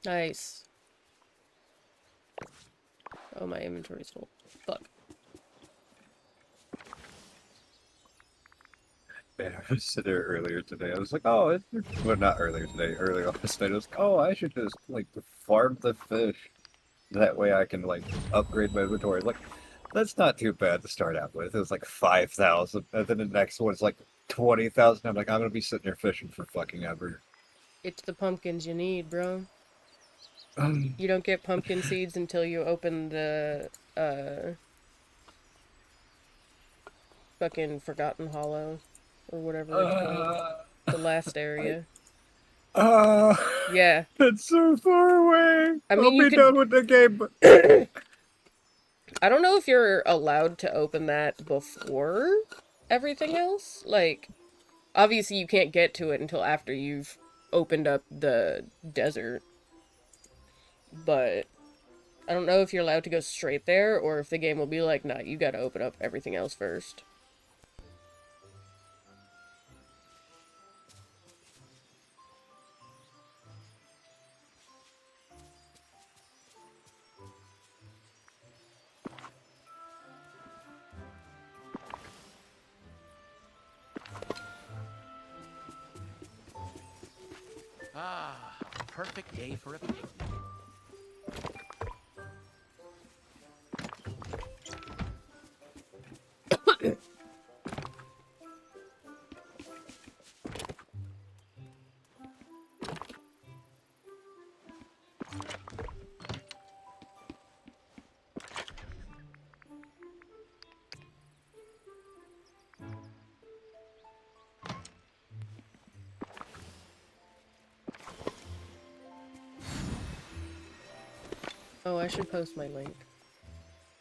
Nice. Oh, my inventory's full. Fuck. Yeah, I was sitting there earlier today. I was like, oh, well, not earlier today, earlier last night. I was like, oh, I should just, like, farm the fish. That way I can, like, upgrade my inventory. Like, that's not too bad to start out with. It was like 5,000, and then the next one's like 20,000. I'm like, I'm gonna be sitting there fishing for fucking ever. It's the pumpkins you need, bro. You don't get pumpkin seeds until you open the, fucking Forgotten Hollow. Or whatever it's called. Uh, The last I, area. uh, Yeah. that's so far away. I I'll mean, you be could... done with the game, but I don't know if you're allowed to open that before everything else. Like, obviously you can't get to it until after you've opened up the desert. But I don't know if you're allowed to go straight there, or if the game will be like, nah, you gotta open up everything else first. Ah, perfect day for a picnic. Oh, I should post my link.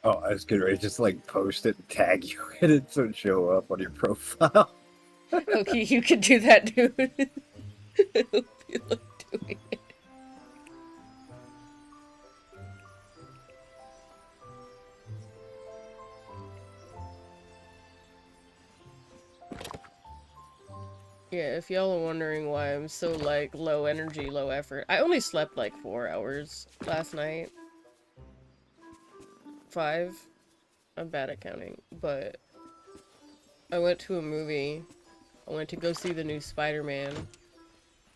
oh, I was getting ready to just like post it and tag you in it so it show up on your profile. Okay, you could do that, dude. I hope you like doing it. Yeah, if y'all are wondering why I'm so, like, low energy, low effort. I only slept, like, 4 hours last night. 5. I'm bad at counting, but I went to a movie. I went to go see the new Spider-Man.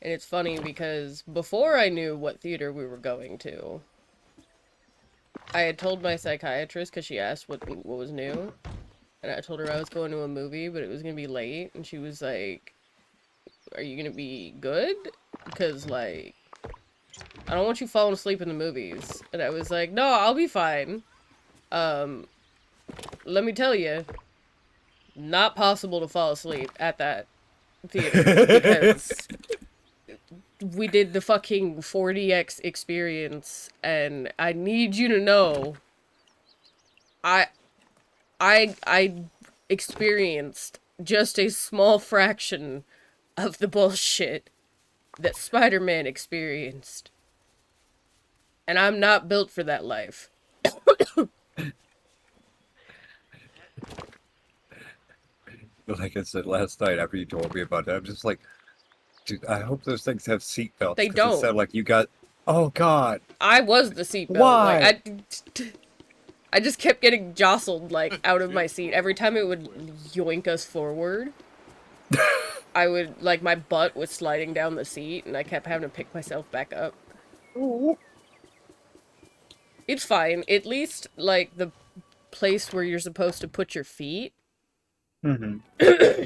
And it's funny because before I knew what theater we were going to, I had told my psychiatrist because she asked what was new. And I told her I was going to a movie, but it was going to be late. And she was like, are you going to be good? Because, like, I don't want you falling asleep in the movies. And I was like, no, I'll be fine. Let me tell you, not possible to fall asleep at that theater because we did the fucking 4DX experience, and I need you to know, I I experienced just a small fraction of the bullshit that Spider-Man experienced. And I'm not built for that life. Like I said last night after you told me about that, I'm just like, dude, I hope those things have seatbelts They because it don't. sounded like you got. Oh God, I was the seatbelt. Like, why? I just kept getting jostled, like, out of my seat. Every time it would yoink us forward, I would, like, my butt was sliding down the seat, and I kept having to pick myself back up. It's fine. At least, like, the place where you're supposed to put your feet Mm-hmm.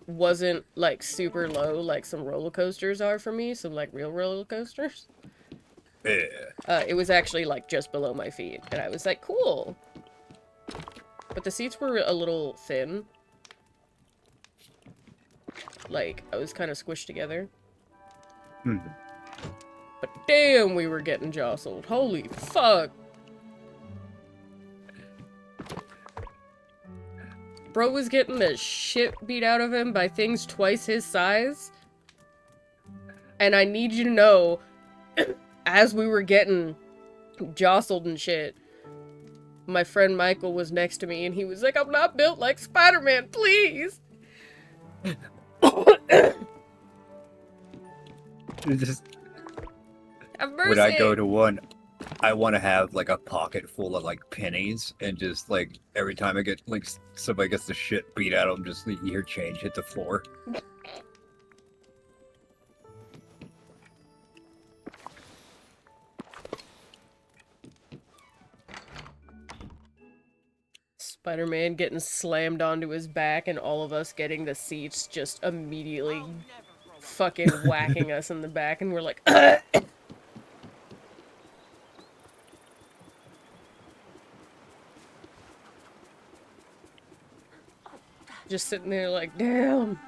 wasn't, like, super low, like some roller coasters are for me, some, like, real roller coasters. Yeah. It was actually, like, just below my feet, and I was like, cool. But the seats were a little thin. Like, I was kind of squished together. Mm-hmm. But damn, we were getting jostled. Holy fuck. Bro was getting the shit beat out of him by things twice his size. And I need you to know, as we were getting jostled and shit, my friend Michael was next to me and he was like, I'm not built like Spider-Man, please. You just when I go to one, I want to have like a pocket full of like pennies, and just like every time I get like somebody gets the shit beat out of them, just you hear change hit the floor. Spider-Man getting slammed onto his back and all of us getting the seats just immediately fucking whacking us in the back, and we're like, just sitting there like, damn.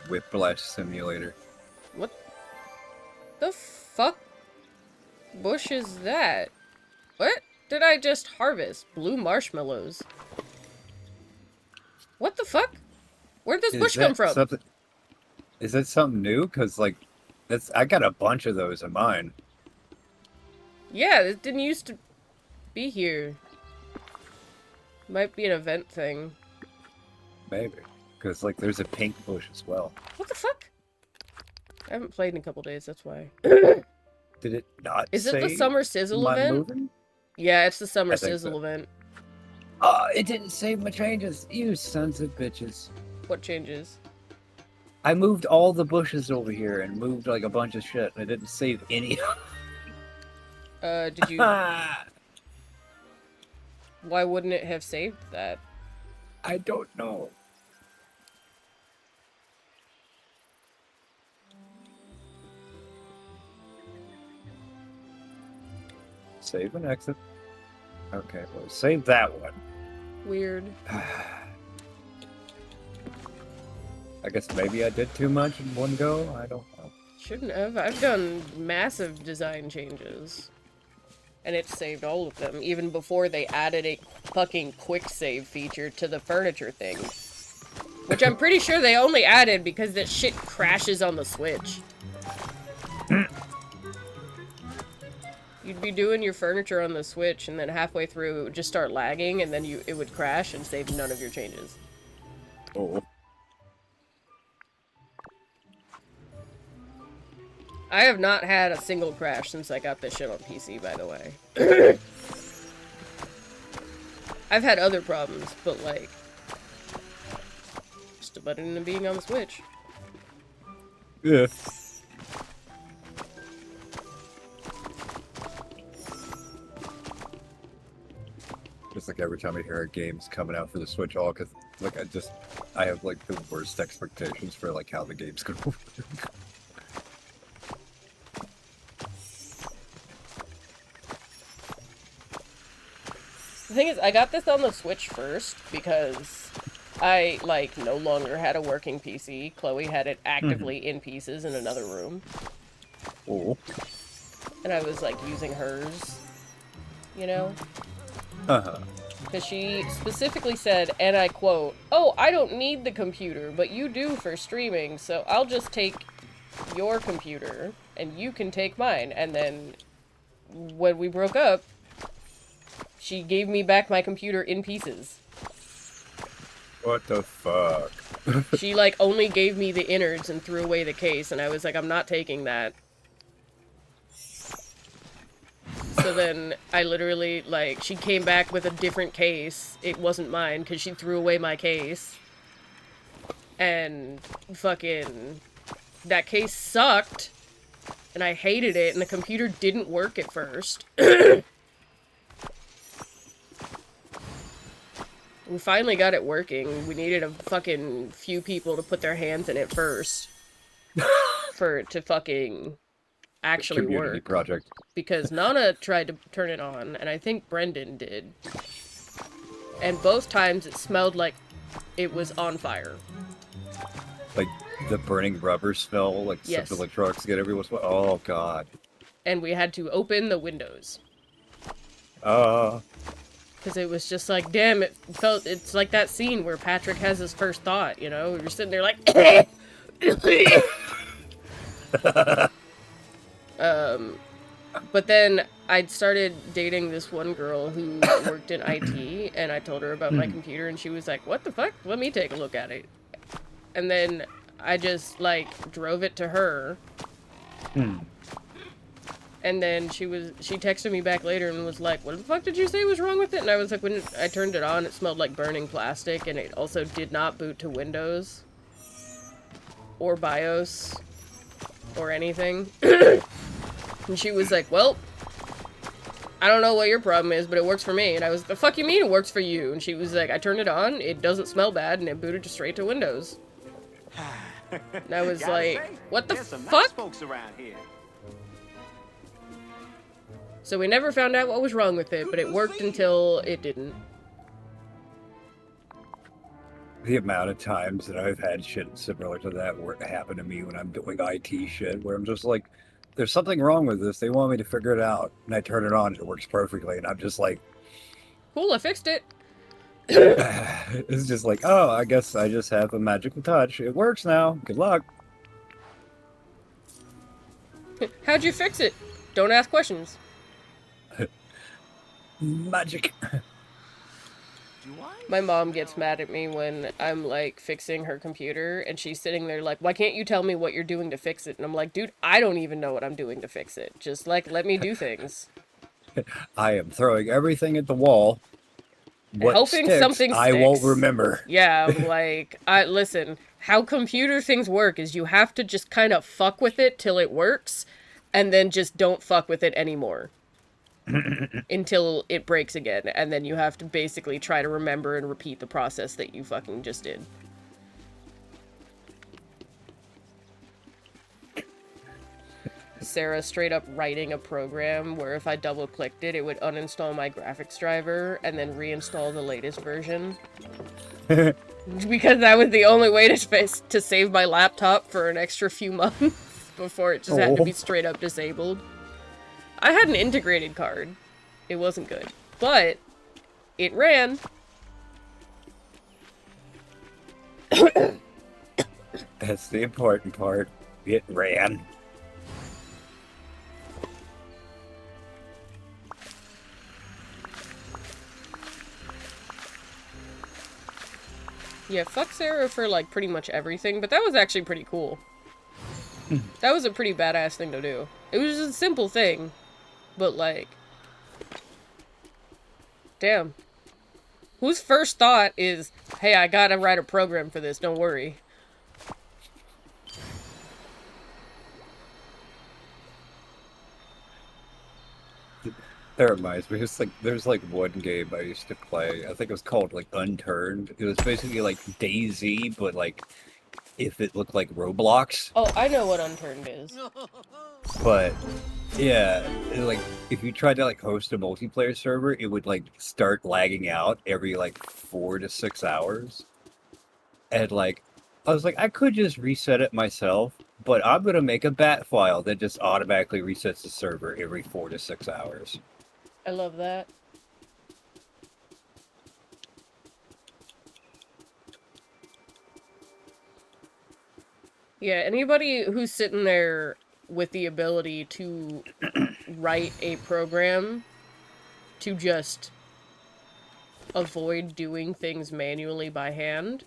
Whiplash simulator. What the fuck bush is that? What did I just harvest? Blue marshmallows. What the fuck? Where'd this bush come from? Is that something new? Cause like, I got a bunch of those in mine. Yeah, it didn't used to be here. Might be an event thing. Maybe. Cause like, there's a pink bush as well. What the fuck? I haven't played in a couple days, that's why. Did it not Is it the say Summer Sizzle my event? moving? Yeah, it's the Summer I think Sizzle so. event. It didn't save my changes. You sons of bitches. What changes? I moved all the bushes over here and moved like a bunch of shit. And I didn't save any. Did you... Why wouldn't it have saved that? I don't know. Save and exit. Okay, well, save that one. Weird. I guess maybe I did too much in one go. I don't know. Shouldn't have. I've done massive design changes. And it saved all of them, even before they added a fucking quick save feature to the furniture thing. Which I'm pretty sure they only added because that shit crashes on the Switch. You'd be doing your furniture on the Switch, and then halfway through it would just start lagging, and then it would crash and save none of your changes. Oh. I have not had a single crash since I got this shit on PC, by the way. I've had other problems, but like... just a button and being on the Switch. Yeah. Just like every time I hear a game's coming out for the Switch, all because like I have like the worst expectations for like how the game's gonna work. The thing is, I got this on the Switch first because I, like, no longer had a working PC. Chloe had it actively in pieces in another room. Oh. And I was, like, using hers, you know? Uh-huh. Because she specifically said, and I quote, "Oh, I don't need the computer, but you do for streaming, so I'll just take your computer, and you can take mine." And then, when we broke up, she gave me back my computer in pieces. What the fuck? She, like, only gave me the innards and threw away the case, and I was like, I'm not taking that. So then, I literally, like, she came back with a different case. It wasn't mine, because she threw away my case. And fucking... that case sucked. And I hated it, and the computer didn't work at first. We finally got it working. We needed a fucking few people to put their hands in it first. For it to fucking actually Community work. project. Because Nana tried to turn it on, and I think Brendan did. And both times it smelled like it was on fire. Like the burning rubber smell, like Yes. something like trucks get every once in a while. Oh god. And we had to open the windows. Because it was just like, damn, it's like that scene where Patrick has his first thought, you know? We were sitting there like, but then I'd started dating this one girl who worked in IT, and I told her about my computer, and she was like, what the fuck? Let me take a look at it. And then I just, like, drove it to her. And then she texted me back later and was like, what the fuck did you say was wrong with it? And I was like, when I turned it on, it smelled like burning plastic, and it also did not boot to Windows. Or BIOS. Or anything. And she was like, well, I don't know what your problem is, but it works for me. And I was, the fuck you mean it works for you? And she was like, I turned it on, it doesn't smell bad, and it booted straight to Windows. And I was like, what the fuck? Nice folks around here. So we never found out what was wrong with it, but it worked until it didn't. The amount of times that I've had shit similar to that happen to me when I'm doing IT shit, where I'm just like, there's something wrong with this, they want me to figure it out, and I turn it on, and it works perfectly, and I'm just like... Cool, I fixed it. It's just like, oh, I guess I just have a magical touch. It works now. Good luck. How'd you fix it? Don't ask questions. Magic. My mom gets mad at me when I'm, like, fixing her computer, and she's sitting there like, why can't you tell me what you're doing to fix it? And I'm like, dude, I don't even know what I'm doing to fix it. Just, like, let me do things. I am throwing everything at the wall. What Hoping sticks, something I sticks. won't remember. Yeah, I'm like, listen, how computer things work is you have to just kind of fuck with it till it works, and then just don't fuck with it anymore. Until it breaks again, and then you have to basically try to remember and repeat the process that you fucking just did. Sarah straight up writing a program where if I double clicked it, it would uninstall my graphics driver and then reinstall the latest version. Because that was the only way to save my laptop for an extra few months before it just had to be straight up disabled. I had an integrated card. It wasn't good. But it ran. That's the important part. It ran. Yeah, fuck Sarah for, like, pretty much everything, but that was actually pretty cool. That was a pretty badass thing to do. It was just a simple thing, but, like... Damn. Whose first thought is, hey, I gotta write a program for this, don't worry. That reminds me, there's like one game I used to play. I think it was called like Unturned. It was basically like DayZ, but like if it looked like Roblox. Oh, I know what Unturned is. But yeah, like if you tried to like host a multiplayer server, it would like start lagging out every like 4 to 6 hours. And like I was like, I could just reset it myself, but I'm gonna make a bat file that just automatically resets the server every 4 to 6 hours. I love that. Yeah, anybody who's sitting there with the ability to write a program to just avoid doing things manually by hand,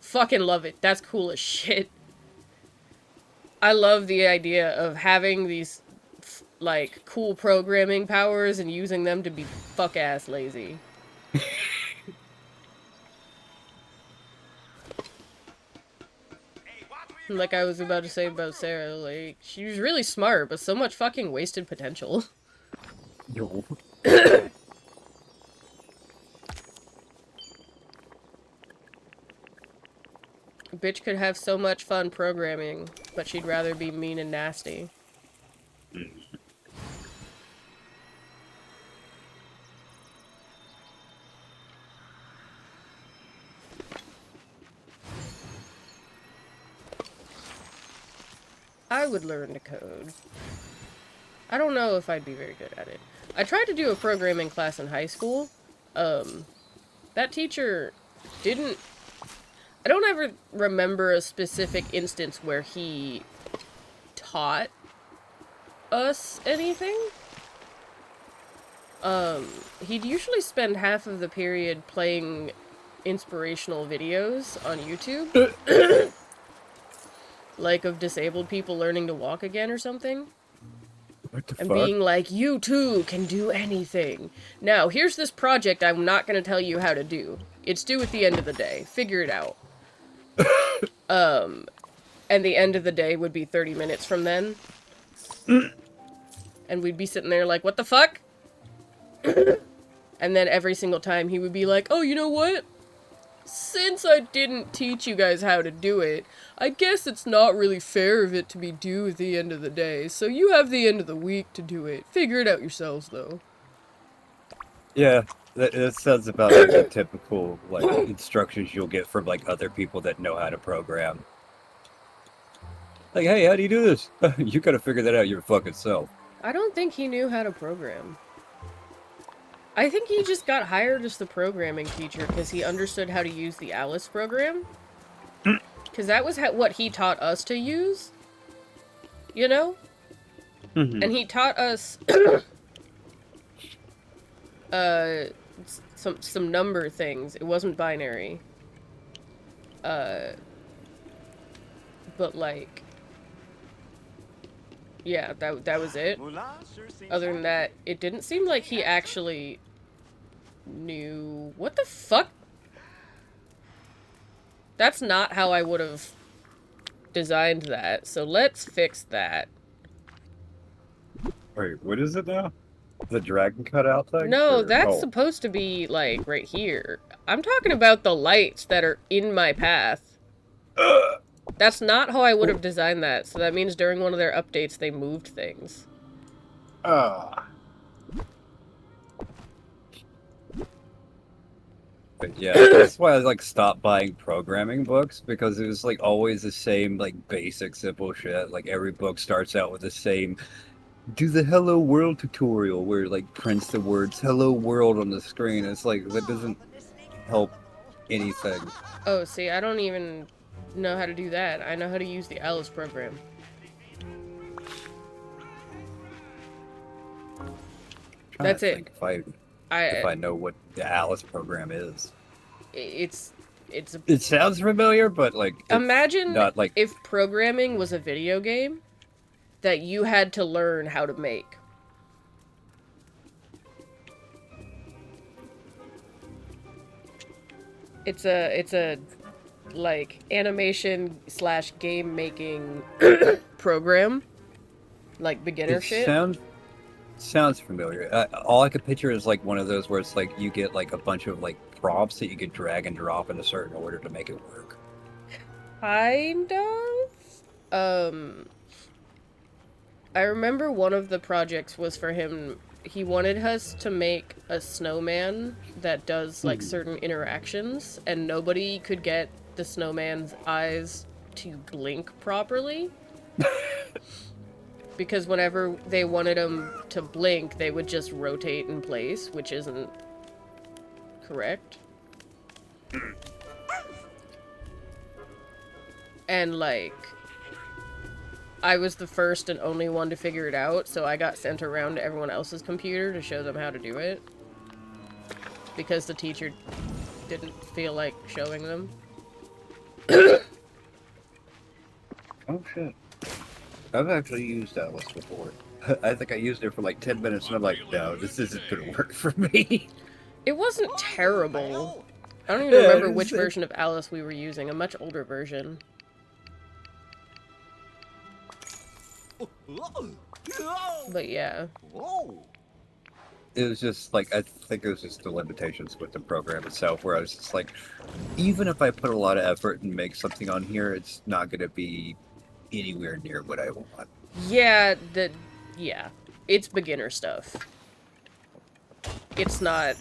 fucking love it. That's cool as shit. I love the idea of having these like cool programming powers and using them to be fuck ass lazy. Like I was about to say about Sarah, like she was really smart, but so much fucking wasted potential. Yo. Bitch could have so much fun programming, but she'd rather be mean and nasty. I would learn to code. I don't know if I'd be very good at it. I tried to do a programming class in high school. That teacher didn't... I don't ever remember a specific instance where he taught us anything. He'd usually spend half of the period playing inspirational videos on YouTube. Like of disabled people learning to walk again or something. What the and fuck? being like, you too can do anything. Now, here's this project I'm not going to tell you how to do. It's due at the end of the day. Figure it out. And the end of the day would be 30 minutes from then. And we'd be sitting there like, what the fuck? And then every single time he would be like, oh, you know what? Since I didn't teach you guys how to do it, I guess it's not really fair of it to be due at the end of the day. So you have the end of the week to do it. Figure it out yourselves, though. Yeah, that sounds about like the typical like instructions you'll get from like other people that know how to program. Like, hey, how do you do this? You gotta figure that out your fucking self. I don't think he knew how to program. I think he just got hired as the programming teacher because he understood how to use the Alice program. Because that was what he taught us to use. You know? And he taught us some number things. It wasn't binary. But like, yeah, that was it. Other than that, it didn't seem like he actually knew. What the fuck? That's not how I would have designed that. So let's fix that. Wait, what is it now? The dragon cutout thing? No, Or- that's oh. supposed to be, like, right here. I'm talking about the lights that are in my path. That's not how I would have designed that, so that means during one of their updates they moved things. Ah. But yeah, that's why I like stopped buying programming books because it was like always the same like basic simple shit. Like every book starts out with the same do the hello world tutorial where it like prints the words hello world on the screen. It's like that doesn't help anything. Oh, see, I don't even know how to do that. I know how to use the Alice program. Trying That's to it. think if I know what the Alice program is. It's It sounds familiar, but like it's imagine not like if programming was a video game that you had to learn how to make. It's a like animation / game making program, like beginner it shit. sounds familiar. All I could picture is like one of those where it's like you get like a bunch of like prompts that you could drag and drop in a certain order to make it work. Kind of. I remember one of the projects was for him. He wanted us to make a snowman that does like certain interactions, and nobody could get the snowman's eyes to blink properly. Because whenever they wanted him to blink, they would just rotate in place, which isn't correct. And like, I was the first and only one to figure it out, so I got sent around to everyone else's computer to show them how to do it. Because the teacher didn't feel like showing them. Oh shit. I've actually used Alice before. I think I used it for like 10 minutes and I'm like, no, this isn't gonna work for me. It wasn't terrible. I don't even remember which version of Alice we were using, a much older version. But yeah. It was just like, I think it was just the limitations with the program itself where I was just like, even if I put a lot of effort and make something on here, it's not gonna be anywhere near what I want. Yeah, yeah. It's beginner stuff. It's not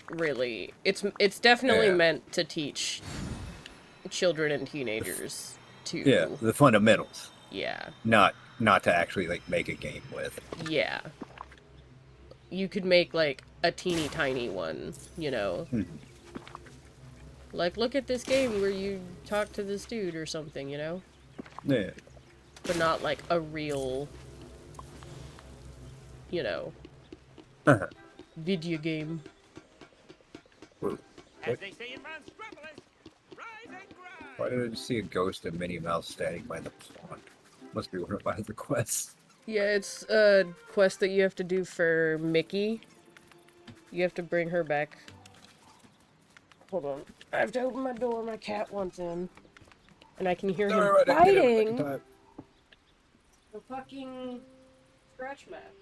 really... It's definitely meant to teach children and teenagers to... Yeah, the fundamentals. Yeah. Not to actually like make a game with. Yeah. You could make like a teeny tiny one, you know? Like, look at this game where you talk to this dude or something, you know? Yeah. But not like a real, you know, video game. As they say in Monstropolis, rise and grind. Why did I just see a ghost of Minnie Mouse standing by the pond? Must be one of my other quests. Yeah, it's a quest that you have to do for Mickey. You have to bring her back. Hold on. I have to open my door. My cat wants in. And I can hear him Alright, I get it fighting time. the fucking scratch map.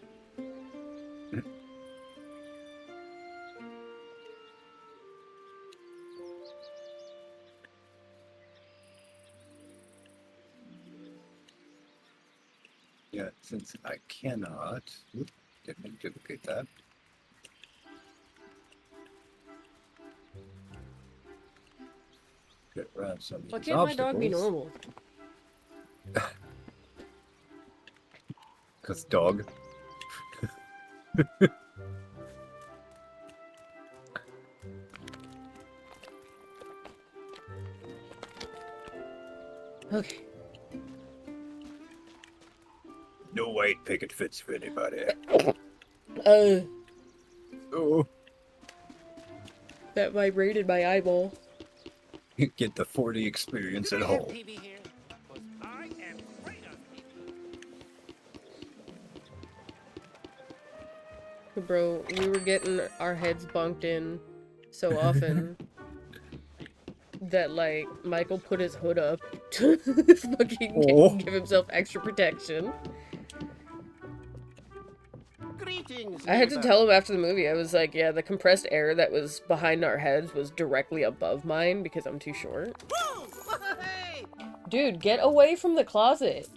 Yeah, since I cannot. Whoop, didn't duplicate that. Get around some of Why these can't my dog be obstacles. normal? Cause dog. Okay. No white picket fits for anybody. Oh, That vibrated my eyeball. get the 40 experience at Can I have home. TV here? 'Cause I am great on TV. Bro, we were getting our heads bunked in so often that, like, Michael put his hood up to fucking Oh. give himself extra protection. Greetings, I had to neighbor. tell him after the movie, I was like, yeah, the compressed air that was behind our heads was directly above mine because I'm too short. Woo! Hey! Dude, get away from the closet.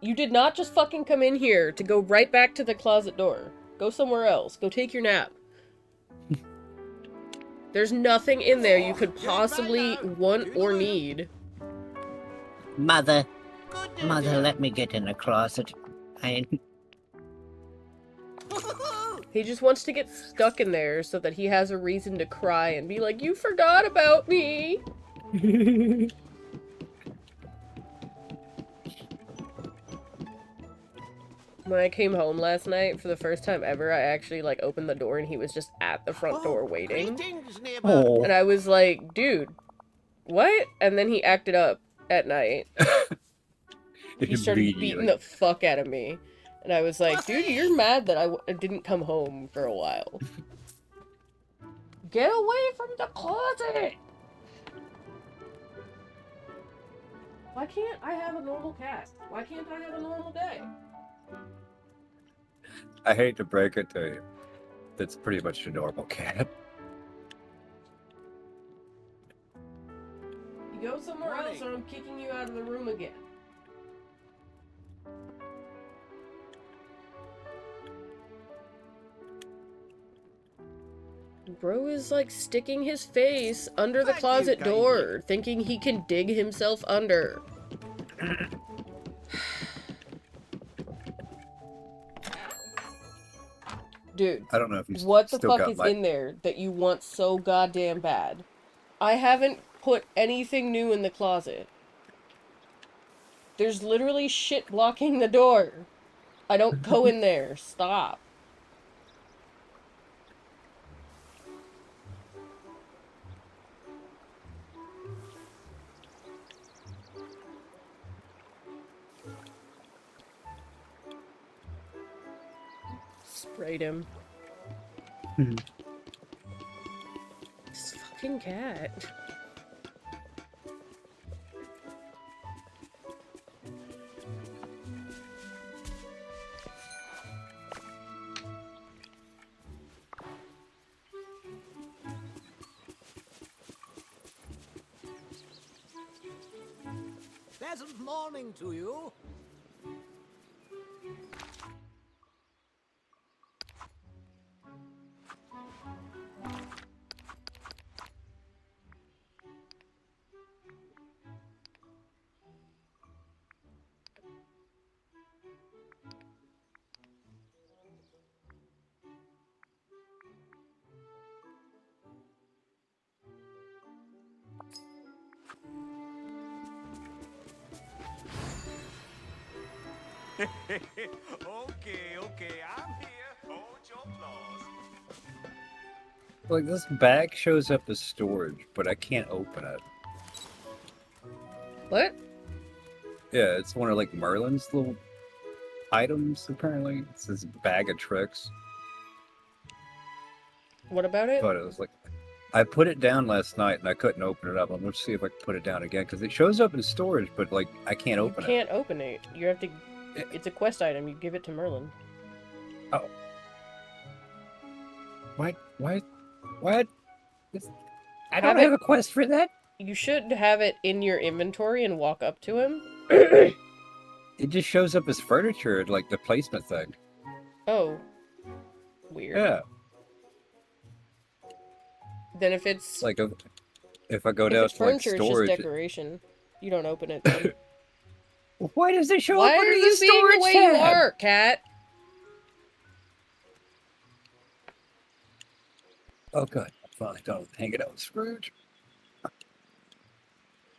You did not just fucking come in here to go right back to the closet door. Go somewhere else. Go take your nap. There's nothing in there you could possibly want or need. Mother, Good day, Mother, dear. let me get in the closet. He just wants to get stuck in there so that he has a reason to cry and be like, you forgot about me. When I came home last night, for the first time ever, I actually, like, opened the door and he was just at the front door waiting. Greetings, neighbor. Oh. And I was like, dude, what? And then he acted up at night. He started beating the fuck out of me. And I was like, dude, you're mad that I didn't come home for a while. Get away from the closet! Why can't I have a normal cat? Why can't I have a normal day? I hate to break it to you. That's pretty much a normal cat. You go somewhere else or I'm kicking you out of the room again. Bro is like sticking his face under the Thank you, closet kindly. door, thinking he can dig himself under. Dude, I don't know if he's what the still fuck got is my... in there that you want so goddamn bad? I haven't put anything new in the closet. There's literally shit blocking the door. I don't go in there. Stop. Sprayed him. This fucking cat. Pleasant morning to you. Okay, I'm here. Hold your applause. Like, this bag shows up as storage, but I can't open it. What? Yeah, it's one of, like, Merlin's little items, apparently. It's this bag of tricks. What about it? But it was like, I put it down last night and I couldn't open it up. I'm going to see if I can put it down again because it shows up in storage, but like I can't open You can't open it. You have to. it. It's a quest item. You give it to Merlin. Oh. What? What? What? I don't have a quest for that. You should have it in your inventory and walk up to him. It just shows up as furniture, like the placement thing. Oh. Weird. Yeah. Then if it's Like if I go if down it's to like furniture, it's just storage. decoration. You don't open it then. Why does it show Why up are under you the being storage the way tab? you are, cat? Oh god, I'm finally done with hanging out with Scrooge.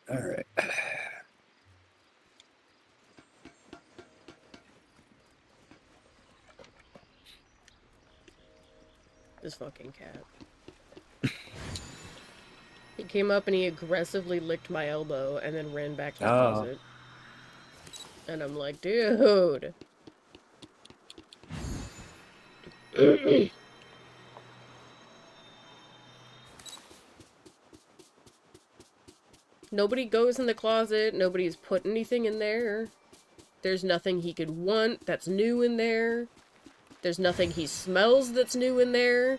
Alright. This fucking cat. He came up and he aggressively licked my elbow and then ran back to the closet. And I'm like, dude. Nobody goes in the closet. Nobody's put anything in there. There's nothing he could want that's new in there. There's nothing he smells that's new in there.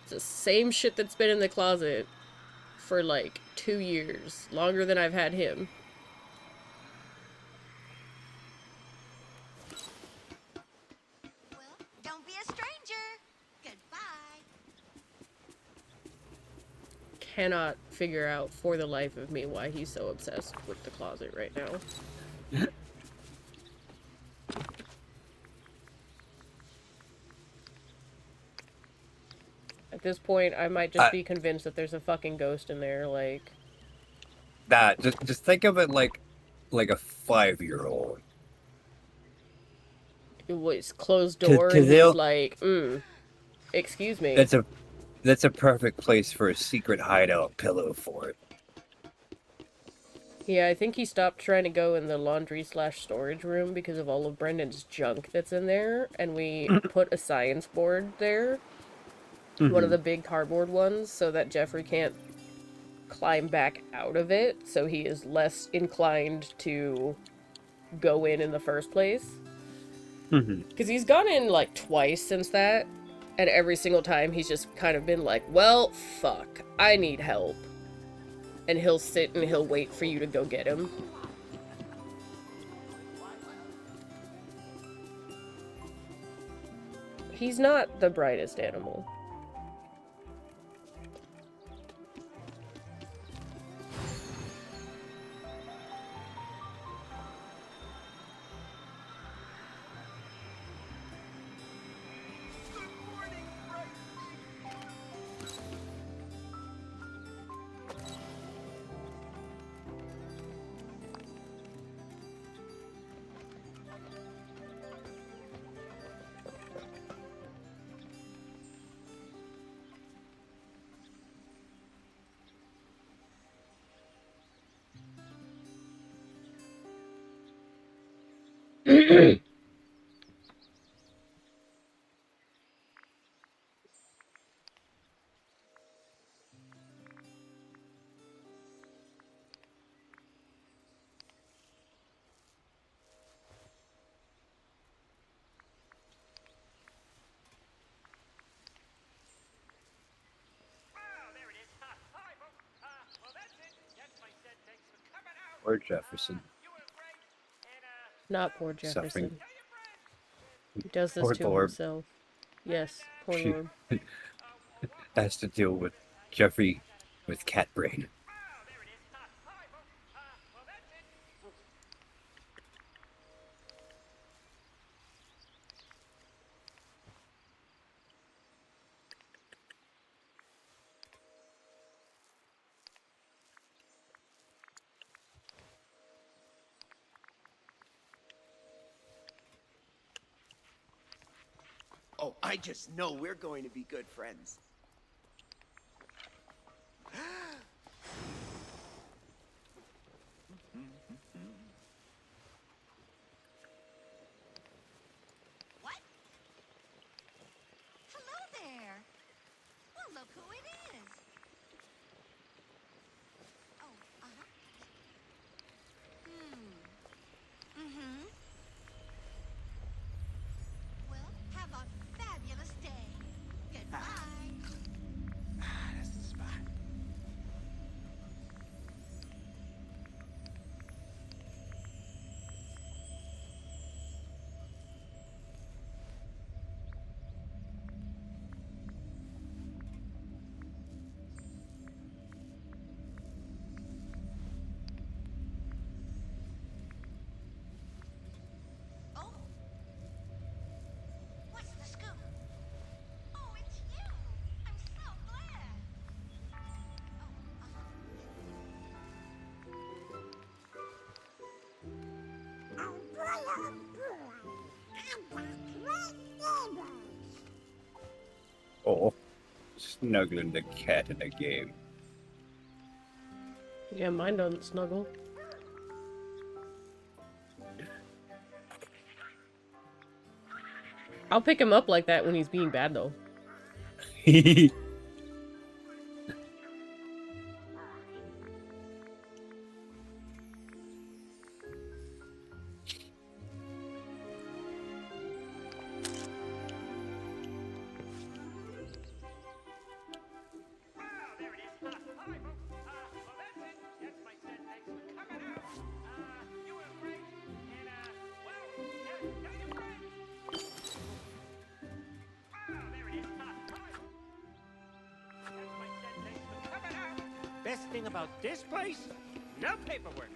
It's the same shit that's been in the closet for like 2 years. Longer than I've had him. Well, don't be a stranger. Goodbye. Cannot figure out for the life of me why he's so obsessed with the closet right now. At this point, I might just be convinced that there's a fucking ghost in there, like... Nah, just think of it like a 5-year-old. It was closed door and he's like, excuse me. That's a perfect place for a secret hideout pillow for it. Yeah, I think he stopped trying to go in the laundry/storage room because of all of Brendan's junk that's in there, and we put a science board there. One of the big cardboard ones, so that Jeffrey can't climb back out of it, so he is less inclined to go in the first place. Because he's gone in like twice since that, and every single time he's just kind of been like, well, fuck, I need help. And he'll sit and he'll wait for you to go get him. He's not the brightest animal. Or Jefferson. Not poor Jefferson. Suffering. He does this Poor to Lord. himself. Yes, poor She- Lord. Has to deal with Jeffrey with cat brain. Oh, I just know we're going to be good friends. Look who it is. Oh, uh-huh. Mm-hmm. Well, have a fabulous day. Goodbye. That's the spot. Oh. What's the scoop? Oh, it's you. I'm so glad. Oh, Oh, snuggling the cat in a game. Yeah, mine doesn't snuggle. I'll pick him up like that when he's being bad, though. There it is. Hi, folks. Well, that's it. That's my set. Thanks for coming out. You were great. And, well, tell your friends. There it is. Hi. That's my set. Thanks for coming out. Best thing about this place? No paperwork.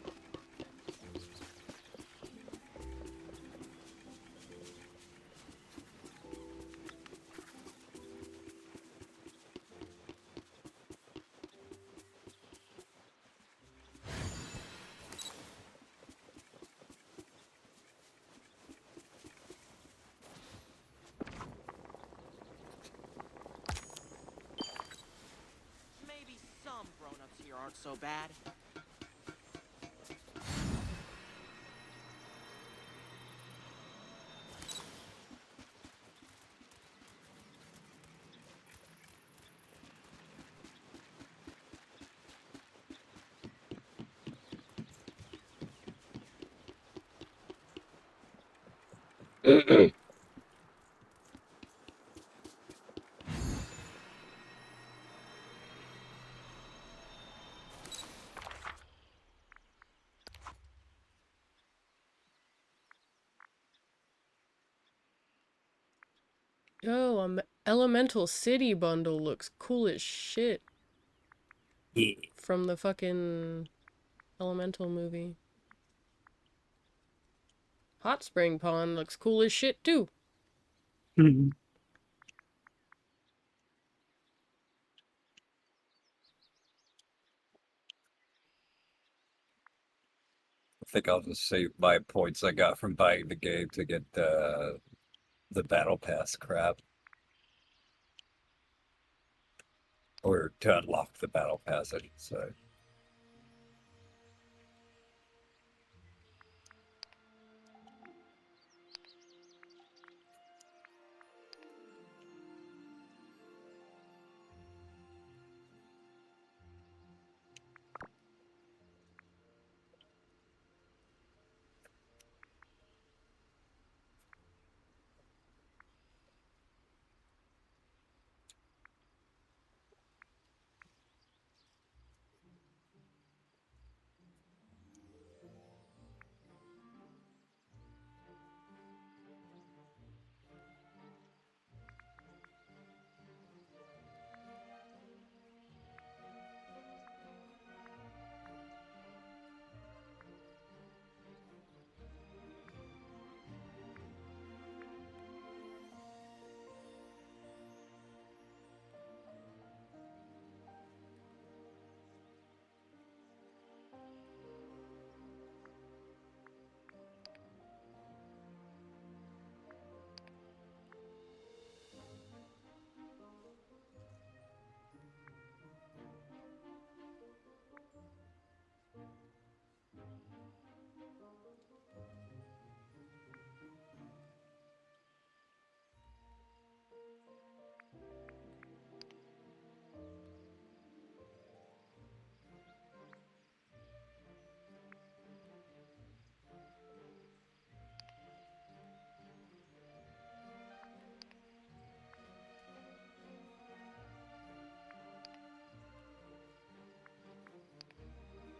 Maybe some grown-ups here aren't so bad. Yo, Elemental City bundle looks cool as shit. Yeah. From the fucking Elemental movie. Hot Spring Pond looks cool as shit, too. I think I'll just save my points I got from buying the game to get the battle pass crap. Or to unlock the battle pass, I should say.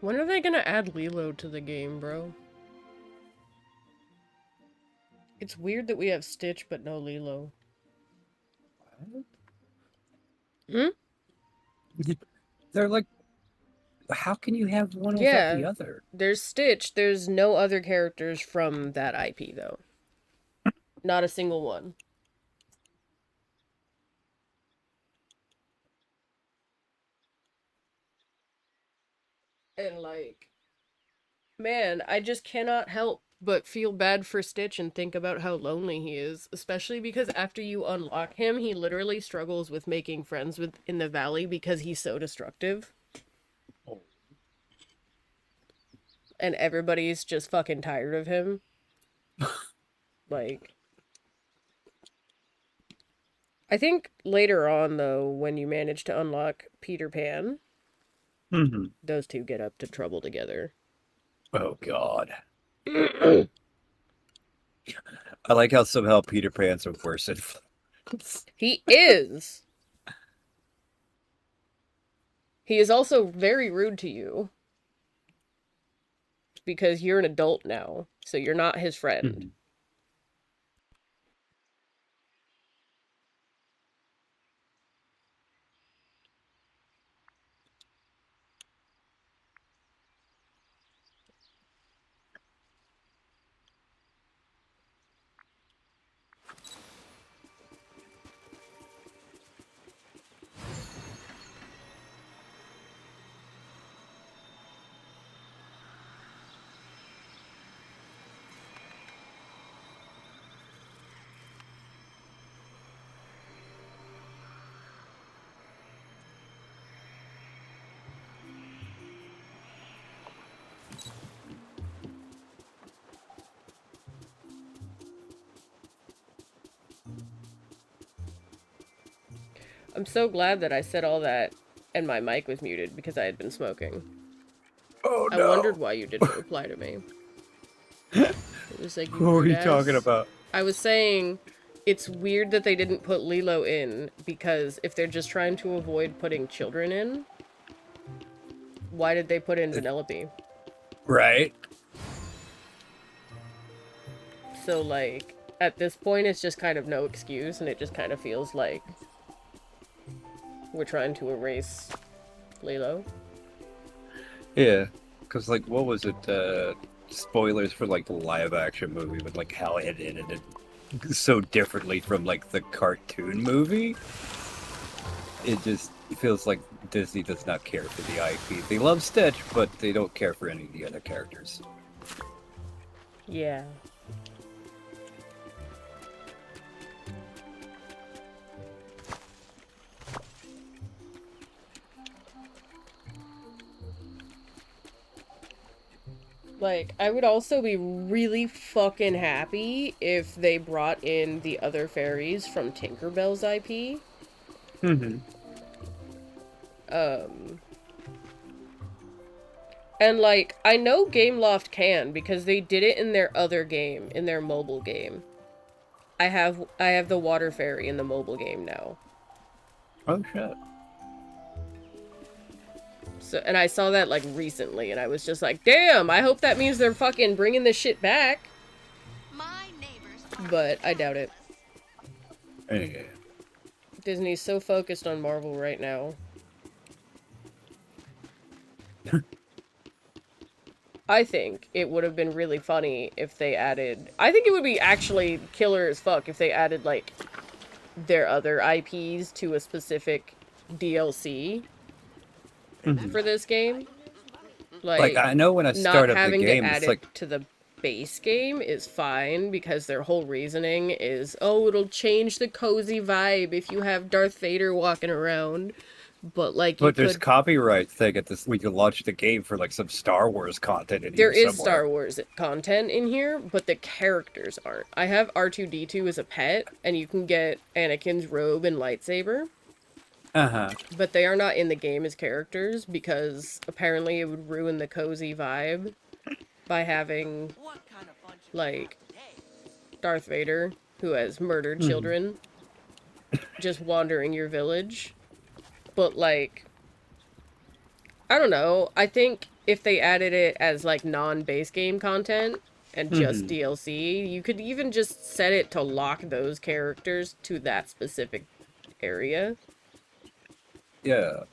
When are they gonna add Lilo to the game, bro? It's weird that we have Stitch but no Lilo. Hmm? They're like, how can you have one without the Yeah. other? There's Stitch, there's no other characters from that IP, though. Not a single one. And, like, man, I just cannot help but feel bad for Stitch and think about how lonely he is. Especially because after you unlock him, he literally struggles with making friends in the Valley because he's so destructive. Oh. And everybody's just fucking tired of him. Like... I think later on, though, when you manage to unlock Peter Pan, those two get up to trouble together. Oh, God. I like how somehow Peter Pan's a worse influence. He is! He is also very rude to you. Because you're an adult now, so you're not his friend. I'm so glad that I said all that and my mic was muted because I had been smoking. Oh, no. I wondered why you didn't reply to me. It was like, Who are you talking about? I was saying it's weird that they didn't put Lilo in because if they're just trying to avoid putting children in, why did they put in Vanellope? Right. So, like, at this point, it's just kind of no excuse, and it just kind of feels like we're trying to erase Lilo. Yeah, because, like, what was it, spoilers for, like, the live-action movie, but, like, how it ended it so differently from, like, the cartoon movie? It just feels like Disney does not care for the IP. They love Stitch, but they don't care for any of the other characters. Yeah. Like, I would also be really fucking happy if they brought in the other fairies from Tinkerbell's IP. And, like, I know Gameloft can, because they did it in their other game, in their mobile game. I have the water fairy in the mobile game now. Oh, shit. So, and I saw that, like, recently, and I was just like, damn, I hope that means they're fucking bringing this shit back. My neighbors. But I doubt it. Yeah. Disney's so focused on Marvel right now. I think it would have been really funny if they added... I think it would be actually killer as fuck if they added, like, their other IPs to a specific DLC for this game. Like, I know when I not start up having the game, to add it's it like... to the base game is fine because their whole reasoning is, oh, it'll change the cozy vibe if you have Darth Vader walking around. But, like, But there's copyright thing at this. We can launch the game for, like, some Star Wars content in there here is somewhere. Star Wars content in here, but the characters aren't. I have R2-D2 as a pet, and you can get Anakin's robe and lightsaber. But they are not in the game as characters because apparently it would ruin the cozy vibe by having, like, Darth Vader, who has murdered children, just wandering your village. But, like, I don't know. I think if they added it as like non-base game content and just Mhm. DLC, you could even just set it to lock those characters to that specific area. Yeah.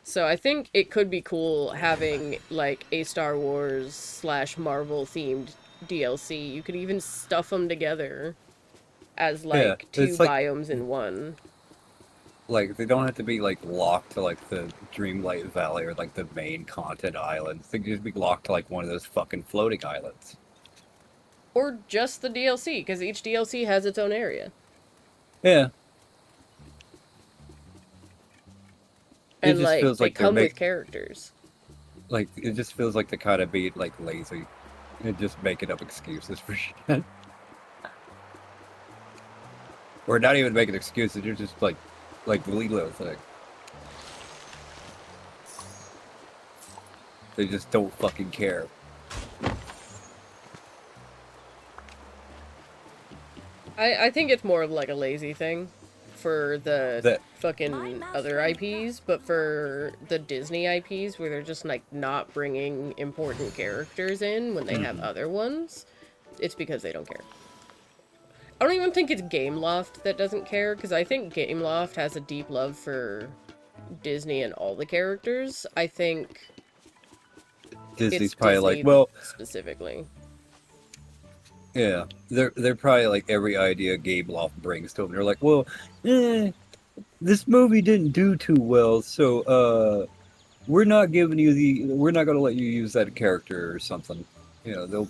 So I think it could be cool having like a Star Wars slash Marvel themed DLC. You could even stuff them together as Yeah. like two It's like biomes in one. they don't have to be like locked to like the Dreamlight Valley or like the main content islands. They can just be locked to like one of those fucking floating islands. Or just the DLC, because each DLC has its own area. Yeah. It And just like feels they like they're come with make characters. like it just feels like they're kind of being like lazy and just making up excuses for shit. Or not even making excuses, they're just like the Lilo thing. They just don't fucking care. I think it's more of like a lazy thing for the That fucking other IPs, but for the Disney IPs where they're just like not bringing important characters in when they have other ones, it's because they don't care. I don't even think it's Gameloft that doesn't care, because I think Gameloft has a deep love for Disney and all the characters. I think Disney's it's probably like, Disney well, specifically. yeah, they're probably like every idea Gabe Loft brings to them. They're like, well, this movie didn't do too well, so we're not we're not gonna let you use that character or something. You know,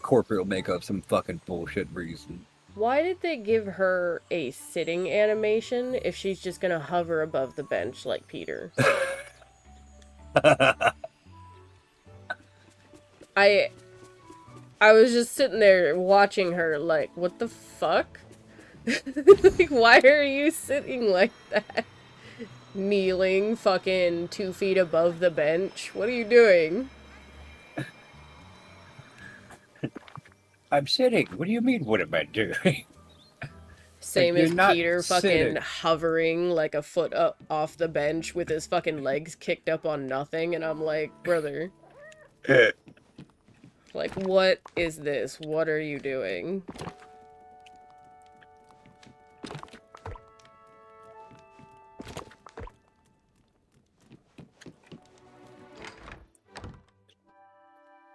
corporate will make up some fucking bullshit reason. Why did they give her a sitting animation if she's just gonna hover above the bench like Peter? I I was just sitting there watching her like, what the fuck? Like, why are you sitting like that? Kneeling fucking 2 feet above the bench? What are you doing? I'm sitting. What do you mean? What am I doing? Like, Same you're as not Peter fucking sitting. hovering like a foot up off the bench with his fucking legs kicked up on nothing, and I'm like, brother, like, what is this? What are you doing?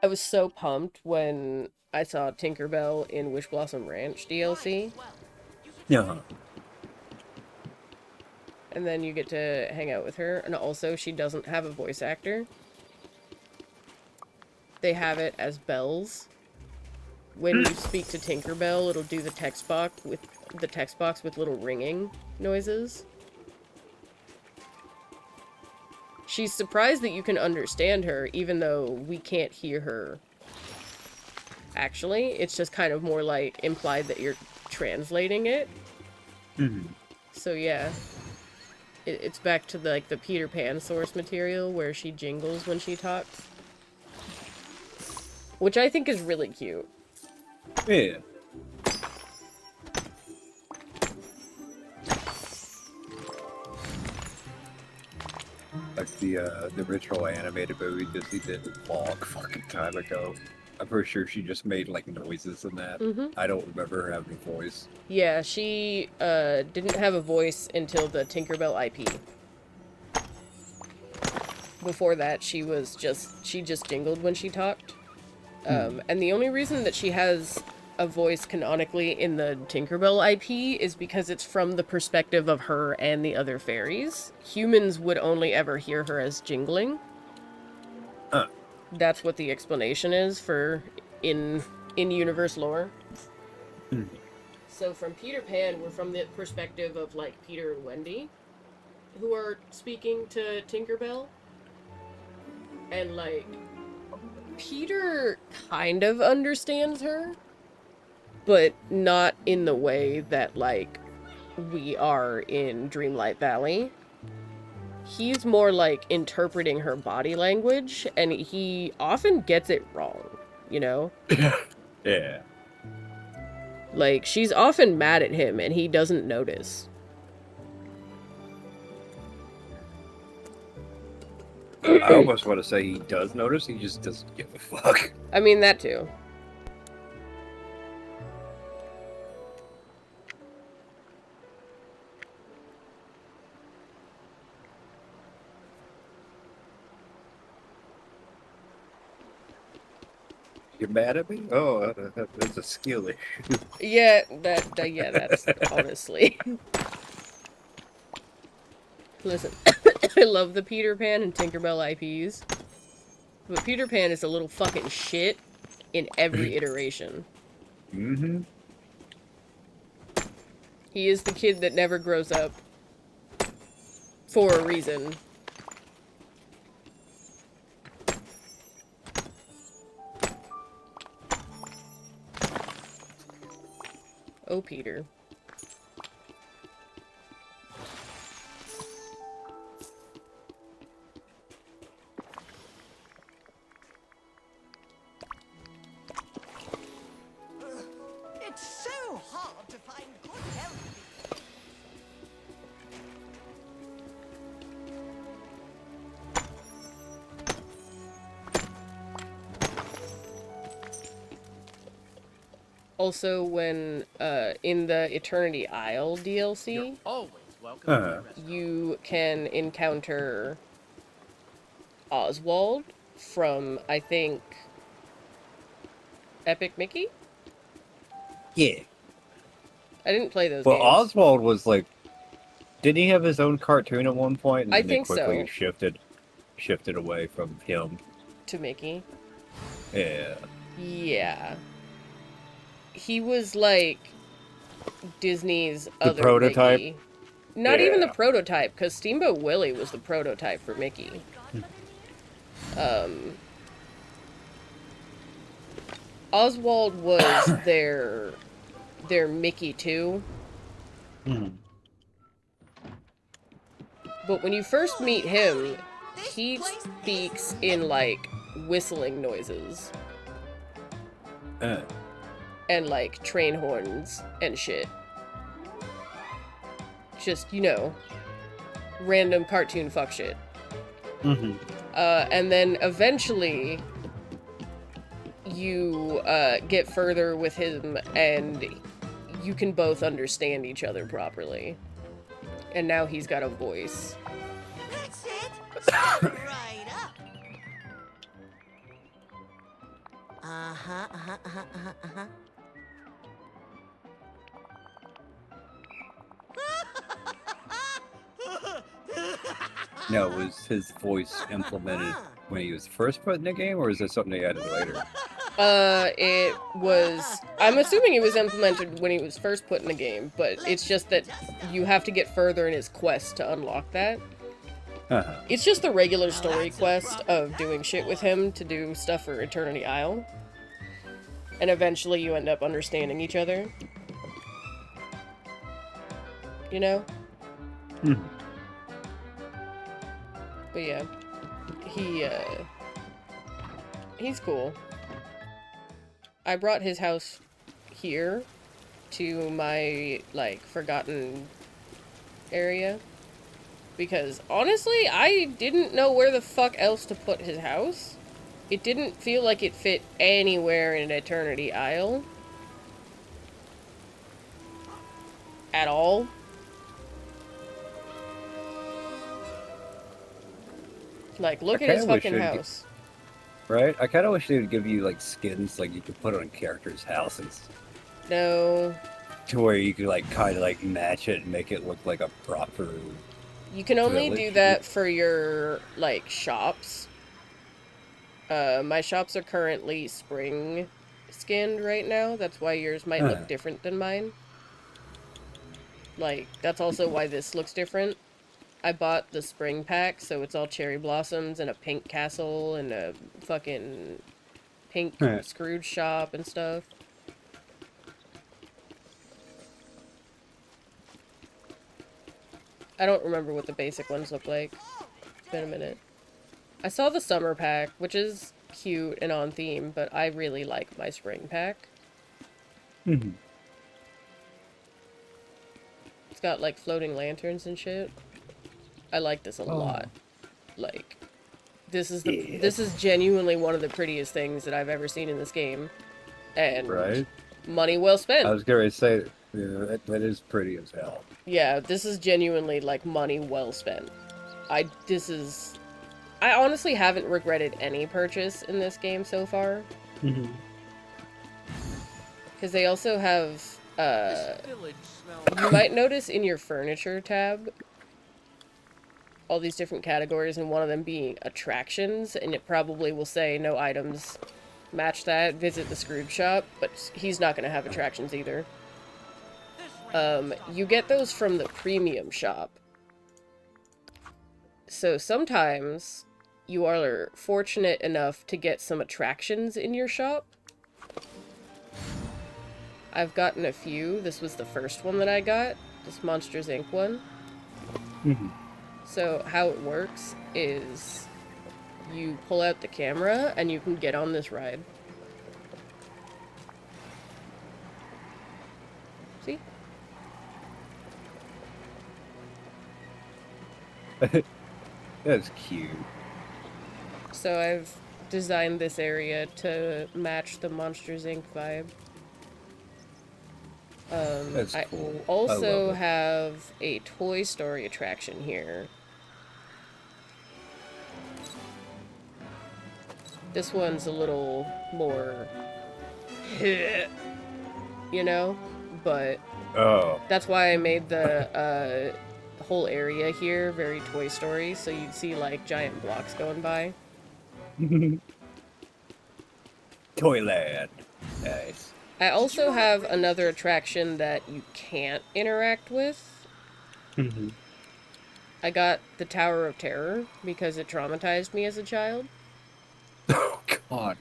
I was so pumped when I saw Tinkerbell in Wish Blossom Ranch DLC, Yeah. and then you get to hang out with her, and also she doesn't have a voice actor. They have it as bells. When you speak to Tinkerbell, it'll do the text box with little ringing noises. She's surprised that you can understand her, even though we can't hear her. Actually, it's just kind of more like implied that you're translating it. So yeah, it's back to like the Peter Pan source material where she jingles when she talks, which I think is really cute. Yeah. Like the original animated movie Disney did a long fucking time ago. I'm pretty sure she just made like noises in that. I don't remember her having a voice. Yeah, she didn't have a voice until the Tinkerbell IP. Before that, she just jingled when she talked. And the only reason that she has a voice canonically in the Tinkerbell IP is because it's from the perspective of her and the other fairies. Humans would only ever hear her as jingling. Huh. That's what the explanation is for in-universe lore. So from Peter Pan, we're from the perspective of like Peter and Wendy, who are speaking to Tinkerbell. And like Peter kind of understands her, but not in the way that like we are in Dreamlight Valley. He's more like interpreting her body language, and he often gets it wrong, you know? Yeah. Like, she's often mad at him, and he doesn't notice. I almost want to say he does notice, he just doesn't give a fuck. I mean, that too. You're mad at me? Oh, that's a skill issue. Yeah, yeah, that's honestly. Listen, I love the Peter Pan and Tinkerbell IPs, but Peter Pan is a little fucking shit in every iteration. Mm-hmm. He is the kid that never grows up. For a reason. Oh, Peter. It's so hard to find good healthy. Also, when, in the Eternity Isle DLC, Always welcome to my Uh, restaurant. you can encounter Oswald from, I think, Epic Mickey? yeah. I didn't play those Well, games. Oswald was like, didn't he have his own cartoon at one point? And I then think they quickly so. shifted away from him. To Mickey. Yeah. Yeah. He was like Disney's The other prototype? Mickey. Not even the Yeah. prototype, because Steamboat Willie was the prototype for Mickey. Oswald was their Mickey too. But when you first meet him, he speaks in like whistling noises Uh, and like train horns and shit. Just, you know, random cartoon fuck shit. mm-hmm. And then eventually you get further with him and you can both understand each other properly. And now he's got a voice. That's it. Step right up. Uh-huh, uh-huh, uh-huh, uh-huh, uh-huh. Now, was his voice implemented when he was first put in the game, or is this something they added later? It was... I'm assuming it was implemented when he was first put in the game, but it's just that you have to get further in his quest to unlock that. Uh-huh. It's just the regular story quest of doing shit with him to do stuff for Eternity Isle. And eventually you end up understanding each other. You know? Hmm. But yeah. He's cool. I brought his house here to my, like, forgotten area. Because, honestly, I didn't know where the fuck else to put his house. It didn't feel like it fit anywhere in Eternity Isle. At all. Like, look I at his kinda wish fucking they'd get- house. Right? I kind of wish they would give you, like, skins like you could put on characters' houses. No. To where you could, like, kind of, like, match it and make it look like a proper... You can only do Village. that for your, like, shops. My shops are currently spring skinned right now. That's why yours might look different than mine. Like, that's also why this looks different. I bought the spring pack, so it's all cherry blossoms and a pink castle and a fucking pink Scrooge shop and stuff. I don't remember what the basic ones look like. It's been a minute. I saw the summer pack, which is cute and on theme, but I really like my spring pack. Mhm. It's got, like, floating lanterns and shit. I like this a lot. Like, This is genuinely one of the prettiest things that I've ever seen in this game, and Right? money well spent. I was going to say, yeah, that is pretty as hell. Yeah, this is genuinely like money well spent. I honestly haven't regretted any purchase in this game so far. Mhm. Because they also have, This village smells. you might notice in your furniture tab, all these different categories, and one of them being attractions, and it probably will say no items match that, visit the Scrooge shop, but he's not going to have attractions either. You get those from the premium shop. So sometimes you are fortunate enough to get some attractions in your shop. I've gotten a few. This was the first one that I got. This Monsters Inc. one. Mhm. So how it works is you pull out the camera and you can get on this ride. See? That's cute. So I've designed this area to match the Monsters Inc. vibe. That's I cool. also I love it. have a Toy Story attraction here. This one's a little more, you know, but Oh. that's why I made the whole area here very Toy Story, so you'd see like giant blocks going by. Toyland. Nice. I also have another attraction that you can't interact with. Mhm. I got the Tower of Terror because it traumatized me as a child. Oh, God.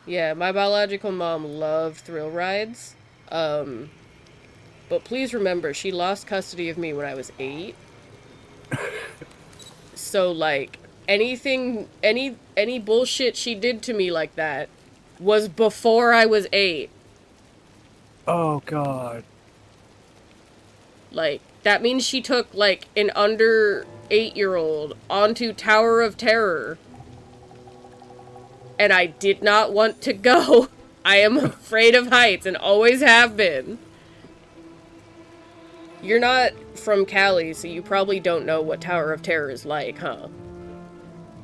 Yeah, my biological mom loved thrill rides. But please remember, she lost custody of me when I was 8. So, like, any bullshit she did to me like that was before I was 8. Oh, God. Like, that means she took, like, an under 8-year-old onto Tower of Terror. And I did not want to go. I am afraid of heights and always have been. You're not from Cali, so you probably don't know what Tower of Terror is like, huh?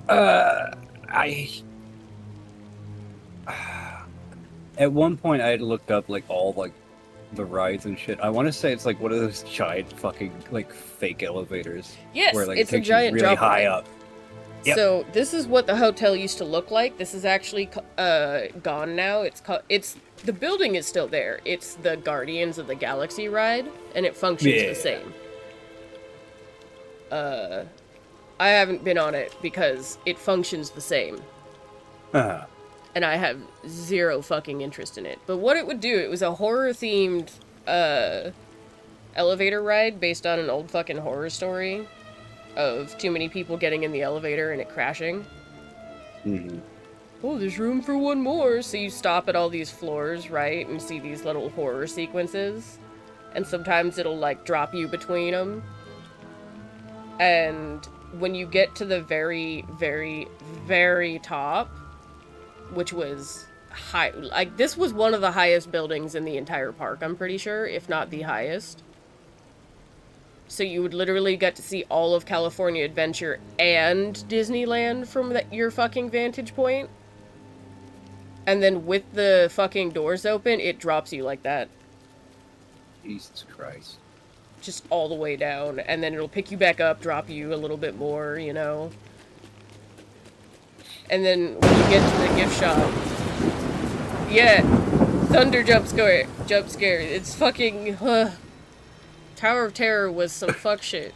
I... At one point, I had looked up, like, all, like, the rides and shit. I want to say it's, like, one of those giant fucking, like, fake elevators. Yes, where, like, it's it a takes you giant really drop high away. up. Yep. So this is what the hotel used to look like. This is actually gone now. It's the building is still there. It's the Guardians of the Galaxy ride, and it functions Yeah. the same. I haven't been on it because it functions the same, Uh-huh. and I have zero fucking interest in it. But what it would do, it was a horror themed elevator ride based on an old fucking horror story of too many people getting in the elevator and it crashing. Mhm. Oh, there's room for one more. So you stop at all these floors, right, and see these little horror sequences. And sometimes it'll, like, drop you between them. And when you get to the very, very, very top, which was high, like, this was one of the highest buildings in the entire park, I'm pretty sure, if not the highest. So you would literally get to see all of California Adventure and Disneyland from your fucking vantage point. And then with the fucking doors open, it drops you like that. Jesus Christ. Just all the way down. And then it'll pick you back up, drop you a little bit more, you know? And then when you get to the gift shop... Yeah! Thunder jump scare. It's fucking... Tower of Terror was some fuck shit.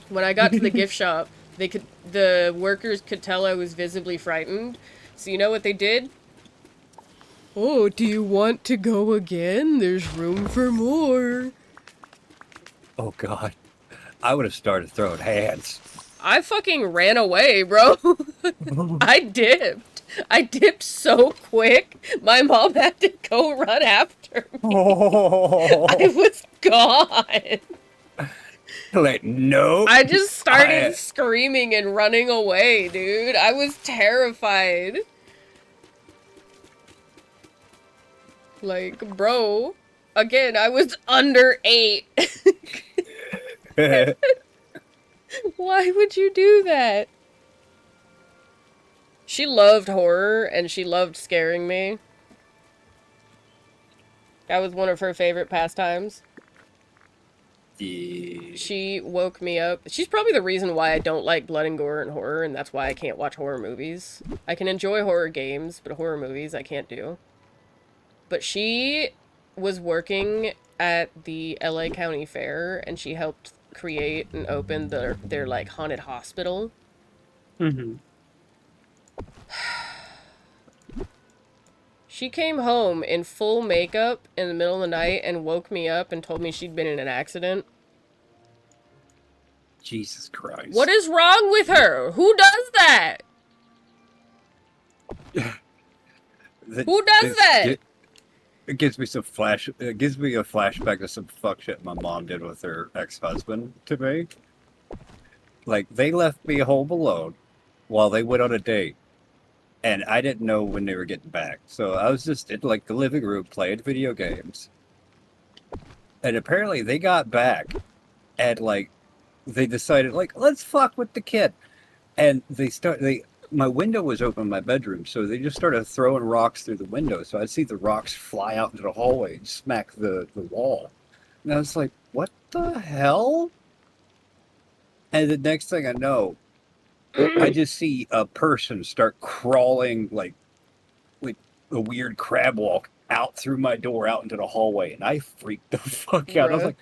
When I got to the gift shop, the workers could tell I was visibly frightened. So you know what they did? Oh, do you want to go again? There's room for more. Oh, God. I would have started throwing hands. I fucking ran away, bro. I dipped. I dipped so quick, my mom had to go run after me. I was gone. Like, nope. I just started I- screaming and running away, dude. I was terrified. Like, bro. Again, I was under 8. Why would you do that? She loved horror, and she loved scaring me. That was one of her favorite pastimes. Yeah. She woke me up. She's probably the reason why I don't like blood and gore and horror, and that's why I can't watch horror movies. I can enjoy horror games, but horror movies I can't do. But she was working at the LA County Fair, and she helped create and open their like haunted hospital. Mm-hmm. She came home in full makeup in the middle of the night and woke me up and told me she'd been in an accident. Jesus Christ. What is wrong with her? Who does that? Who does that? It gives me some flash. It gives me a flashback of some fuck shit my mom did with her ex-husband to me. Like, they left me home alone while they went on a date, and I didn't know when they were getting back. So I was just in like the living room playing video games, and apparently they got back, and like they decided like let's fuck with the kid, and my window was open in my bedroom, so they just started throwing rocks through the window. So I'd see the rocks fly out into the hallway and smack the wall. And I was like, what the hell? And the next thing I know, I just see a person start crawling like a weird crab walk out through my door out into the hallway. And I freaked the fuck out. I was Bruh. like,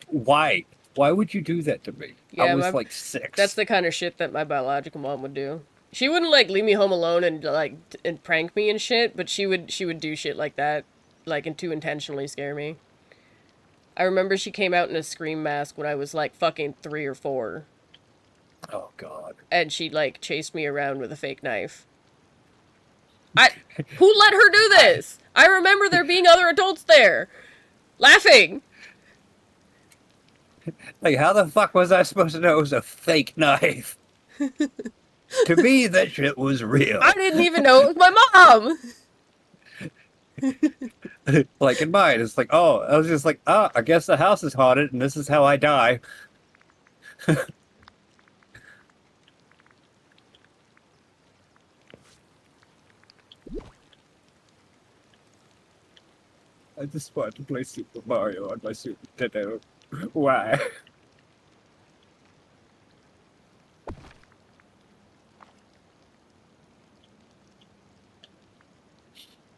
why? Why would you do that to me? Yeah, I was like 6. That's the kind of shit that my biological mom would do. She wouldn't like leave me home alone and like and prank me and shit, but she would do shit like that, like and to intentionally scare me. I remember she came out in a scream mask when I was like fucking 3 or 4, Oh God. and she like chased me around with a fake knife. Who let her do this? I remember there being other adults there, laughing. Like, how the fuck was I supposed to know it was a fake knife? To me, that shit was real. I didn't even know it was my mom. Like in mine, it's like, oh, I was just like, I guess the house is haunted, and this is how I die. I just want to play Super Mario on my Super Nintendo. Why?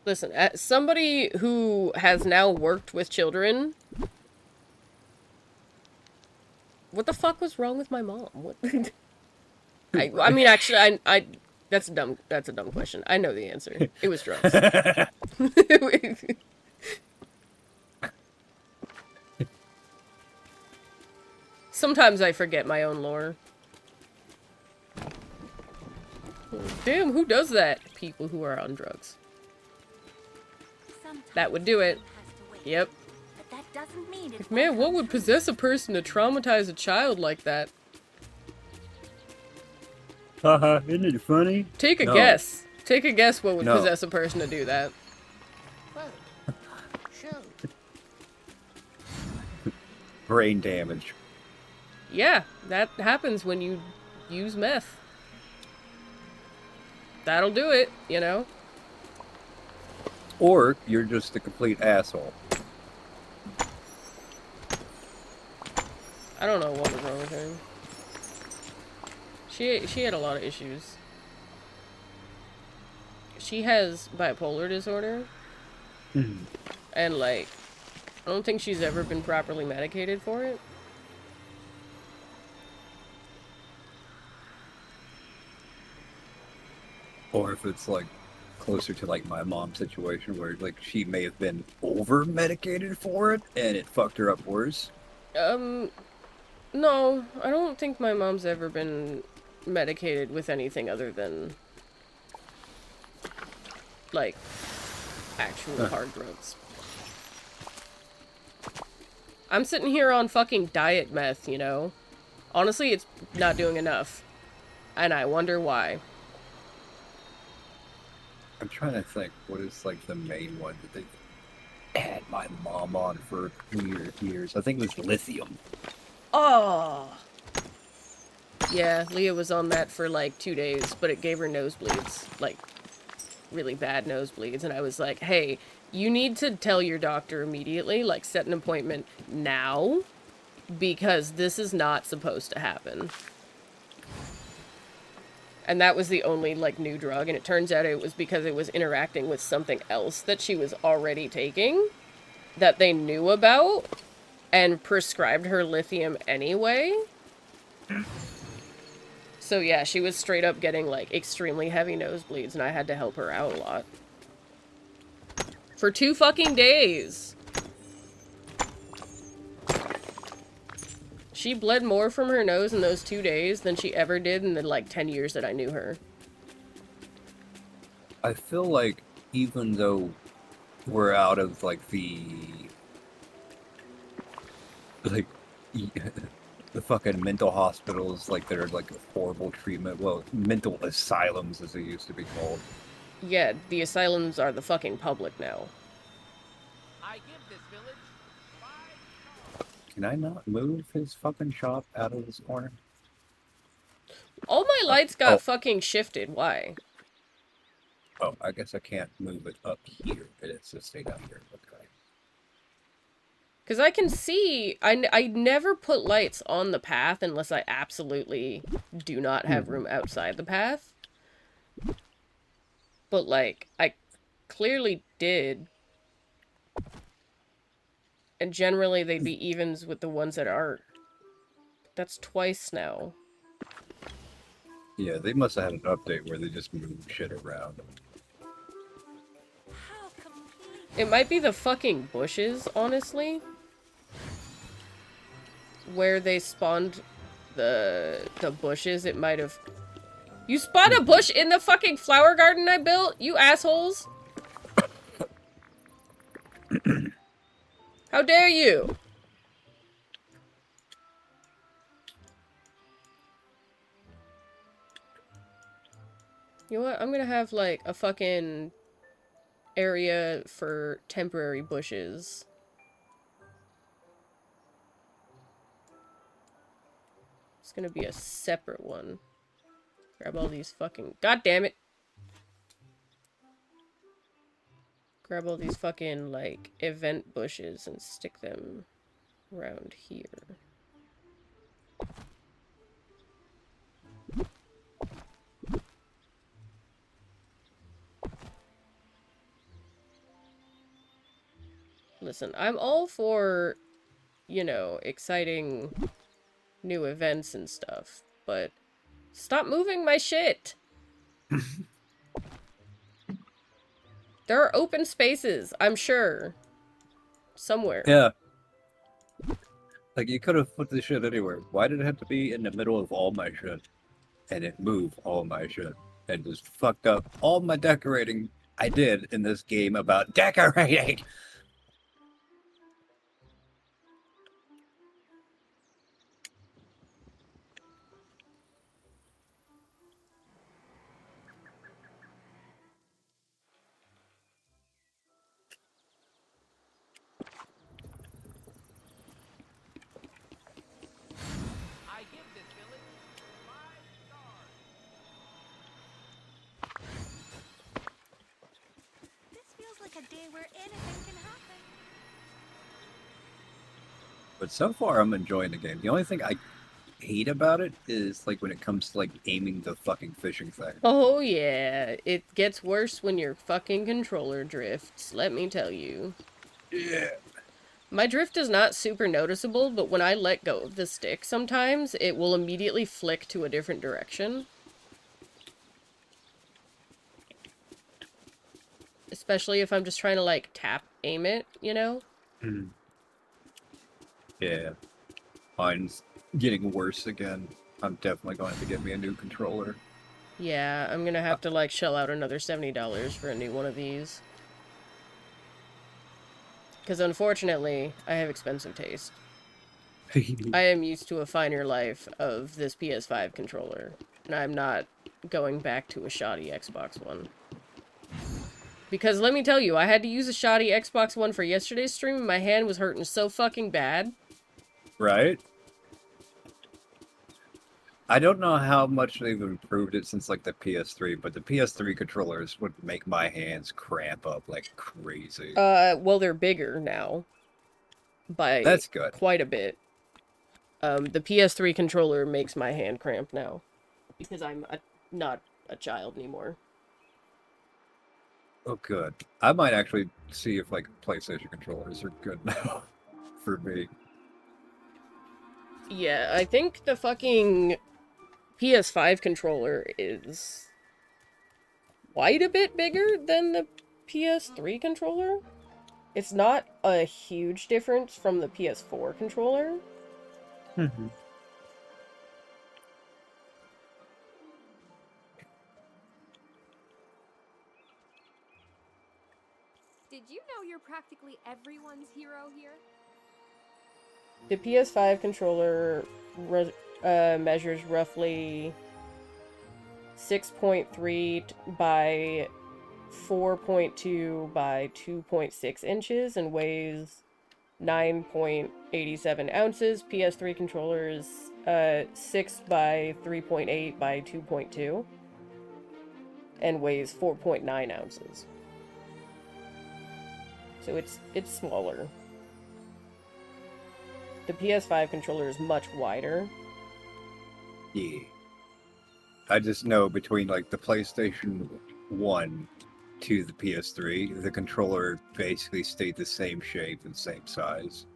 Listen, as somebody who has now worked with children, what the fuck was wrong with my mom? What? I mean, actually, I that's a dumb question. I know the answer. It was drugs. Sometimes I forget my own lore. Damn, who does that? People who are on drugs. That would do it. Yep. But that doesn't mean it Man, what would possess a person to traumatize a child like that? Haha, isn't it funny? Take a No. guess. Take a guess what would No. possess a person to do that. Well, shoot. Brain damage. Yeah, that happens when you use meth. That'll do it, you know? Or you're just a complete asshole. I don't know what was wrong with her. She had a lot of issues. She has bipolar disorder. Mhm. And like, I don't think she's ever been properly medicated for it. Or if it's like closer to like my mom's situation where like she may have been over medicated for it and it fucked her up worse. No, I don't think my mom's ever been medicated with anything other than like actual hard drugs. I'm sitting here on fucking diet meth, you know? Honestly, it's not doing enough. And I wonder why. I'm trying to think, what is like the main one that they had my mom on for years? I think it was lithium. Oh! Yeah, Leah was on that for like 2 days, but it gave her nosebleeds. Like, really bad nosebleeds. And I was like, hey, you need to tell your doctor immediately, like, set an appointment now, because this is not supposed to happen. And that was the only, like, new drug, and it turns out it was because it was interacting with something else that she was already taking, that they knew about, and prescribed her lithium anyway. So yeah, she was straight up getting, like, extremely heavy nosebleeds, and I had to help her out a lot. For 2 fucking days! She bled more from her nose in those 2 days than she ever did in the, like, 10 years that I knew her. I feel like even though we're out of like like the fucking mental hospitals, like that are like horrible treatment, well, mental asylums as they used to be called. Yeah, the asylums are the fucking public now. I give this village 5 stars. Can I not move his fucking shop out of this corner? All my lights got oh. fucking shifted, why? Oh, I guess I can't move it up here. It's just stay down here. Okay. Because I can see, I never put lights on the path unless I absolutely do not have room outside the path. But, like, I clearly did. And generally they'd be evens with the ones that aren't. That's twice now. Yeah, they must have had an update where they just move shit around. How complete. It might be the fucking bushes, honestly. Where they spawned the bushes, it might have... You spawned a bush in the fucking flower garden I built, you assholes! How dare you! You know what? I'm gonna have, like, a fucking area for temporary bushes. It's gonna be a separate one. Grab all these fucking... God damn it! Grab all these fucking, like, event bushes and stick them around here. Listen, I'm all for, you know, exciting new events and stuff, but stop moving my shit! There are open spaces, I'm sure. Somewhere. Yeah. Like, you could have put this shit anywhere. Why did it have to be in the middle of all my shit? And it moved all my shit. And just fucked up all my decorating I did in this game about decorating! I give this village 5 stars. This feels like a day where anything can happen. But so far, I'm enjoying the game. The only thing I hate about it is, like, when it comes to, like, aiming the fucking fishing thing. Oh yeah, it gets worse when your fucking controller drifts, let me tell you. Yeah. My drift is not super noticeable, but when I let go of the stick sometimes, it will immediately flick to a different direction. Especially if I'm just trying to, like, tap aim it, you know? Yeah. Mine's getting worse again. I'm definitely going to get me a new controller. Yeah, I'm gonna have to, like, shell out another $70 for a new one of these. Because unfortunately, I have expensive taste. I am used to a finer life of this PS5 controller, and I'm not going back to a shoddy Xbox One. Because let me tell you, I had to use a shoddy Xbox One for yesterday's stream, and my hand was hurting so fucking bad. Right? I don't know how much they've improved it since like the PS3, but the PS3 controllers would make my hands cramp up like crazy. Well, they're bigger now. By That's good. quite a bit. The PS3 controller makes my hand cramp now. Because I'm not a child anymore. Oh, good. I might actually see if like PlayStation controllers are good now for me. Yeah, I think the fucking PS5 controller is quite a bit bigger than the PS3 controller. It's not a huge difference from the PS4 controller. Mm-hmm. Did you know you're practically everyone's hero here? The PS5 controller measures roughly 6.3 by 4.2 by 2.6 inches and weighs 9.87 ounces. PS3 controller is 6 by 3.8 by 2.2 and weighs 4.9 ounces. So it's smaller. The PS5 controller is much wider. Yeah. I just know between like the PlayStation 1 to the PS3, the controller basically stayed the same shape and same size.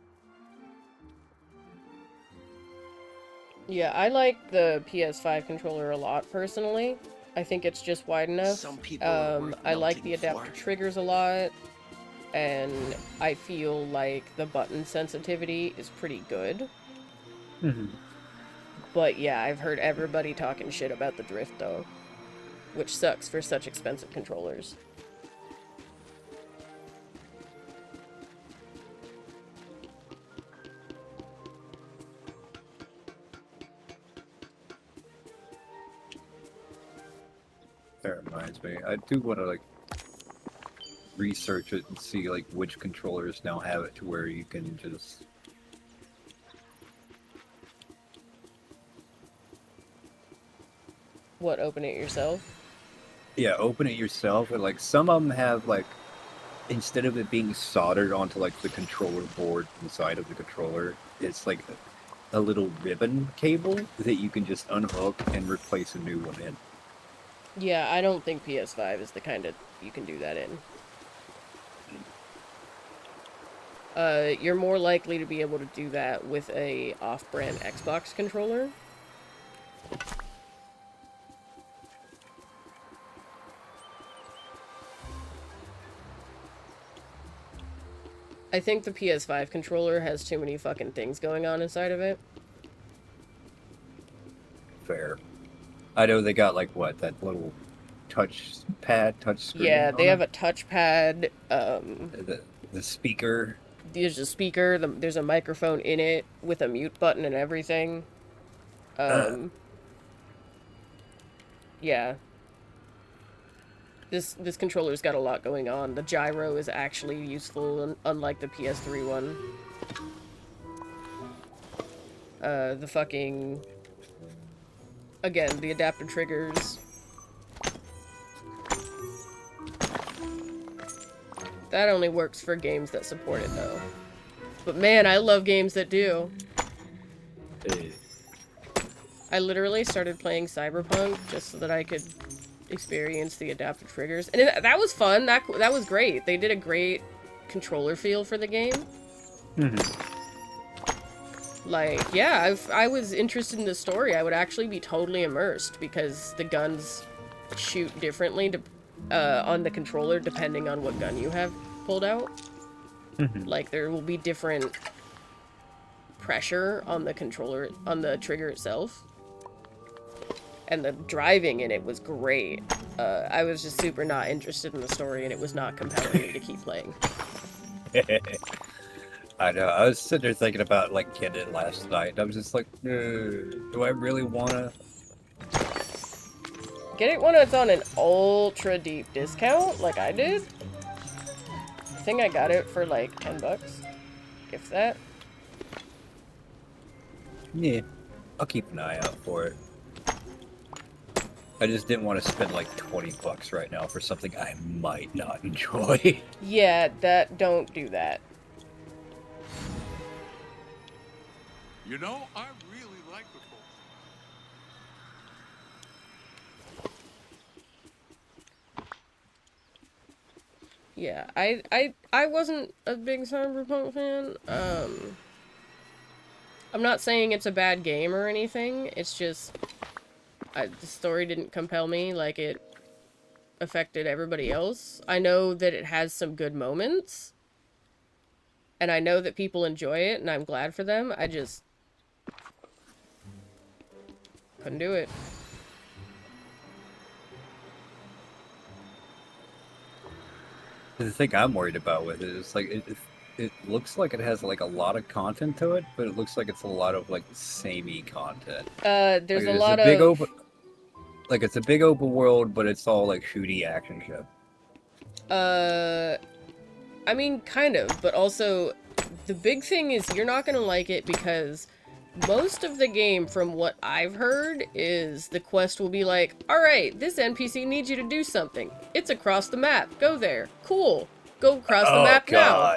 Yeah, I like the PS5 controller a lot personally. I think it's just wide enough. Some people are worth I like the melting adaptive for. triggers a lot, and I feel like the button sensitivity is pretty good. Mm-hmm. But yeah, I've heard everybody talking shit about the drift though, which sucks for such expensive controllers. That reminds me, I do want to like research it and see like which controllers now have it to where you can just What, open it yourself? open it yourself. And like some of them have like instead of it being soldered onto like the controller board inside of the controller, it's like a little ribbon cable that you can just unhook and replace a new one in. Yeah, I don't think PS5 is the kind of you can do that in. You're more likely to be able to do that with a off-brand Xbox controller. I think the PS5 controller has too many fucking things going on inside of it. Fair. I know they got like what, that little touch screen. Yeah, they on have a touchpad, it? The speaker. there's a speaker, there's a microphone in it with a mute button and everything. Yeah. This controller's got a lot going on. The gyro is actually useful, unlike the PS3 one. The fucking... Again, the adaptive triggers. That only works for games that support it, though. But man, I love games that do. I literally started playing Cyberpunk just so that I could experience the adaptive triggers. And that was fun. That was great. They did a great controller feel for the game. Mm-hmm. Like, yeah, if I was interested in the story, I would actually be totally immersed because the guns shoot differently on the controller depending on what gun you have pulled out. Mm-hmm. Like, there will be different pressure on the controller, on the trigger itself. And the driving in it was great. I was just super not interested in the story, and it was not compelling me to keep playing. I know. I was sitting there thinking about like getting it last night. And I was just like, do I really wanna? Get it when it's on an ultra deep discount, like I did. I think I got it for like $10, if that. Yeah, I'll keep an eye out for it. I just didn't want to spend like $20 right now for something I might not enjoy. Yeah, don't do that. You know, I really like the book. Yeah, I wasn't a big Cyberpunk fan. I'm not saying it's a bad game or anything. It's just the story didn't compel me like it affected everybody else. I know that it has some good moments, and I know that people enjoy it, and I'm glad for them. I just couldn't do it. The thing I'm worried about with it is like it looks like it has like a lot of content to it, but it looks like it's a lot of like samey content. There's Like, a it's lot big of open, like it's a big open world, but it's all like shooty action shit. I mean, kind of, but also the big thing is you're not gonna like it because most of the game, from what I've heard, is the quest will be like, alright, this NPC needs you to do something. It's across the map. Go there. Cool. Go across the map now.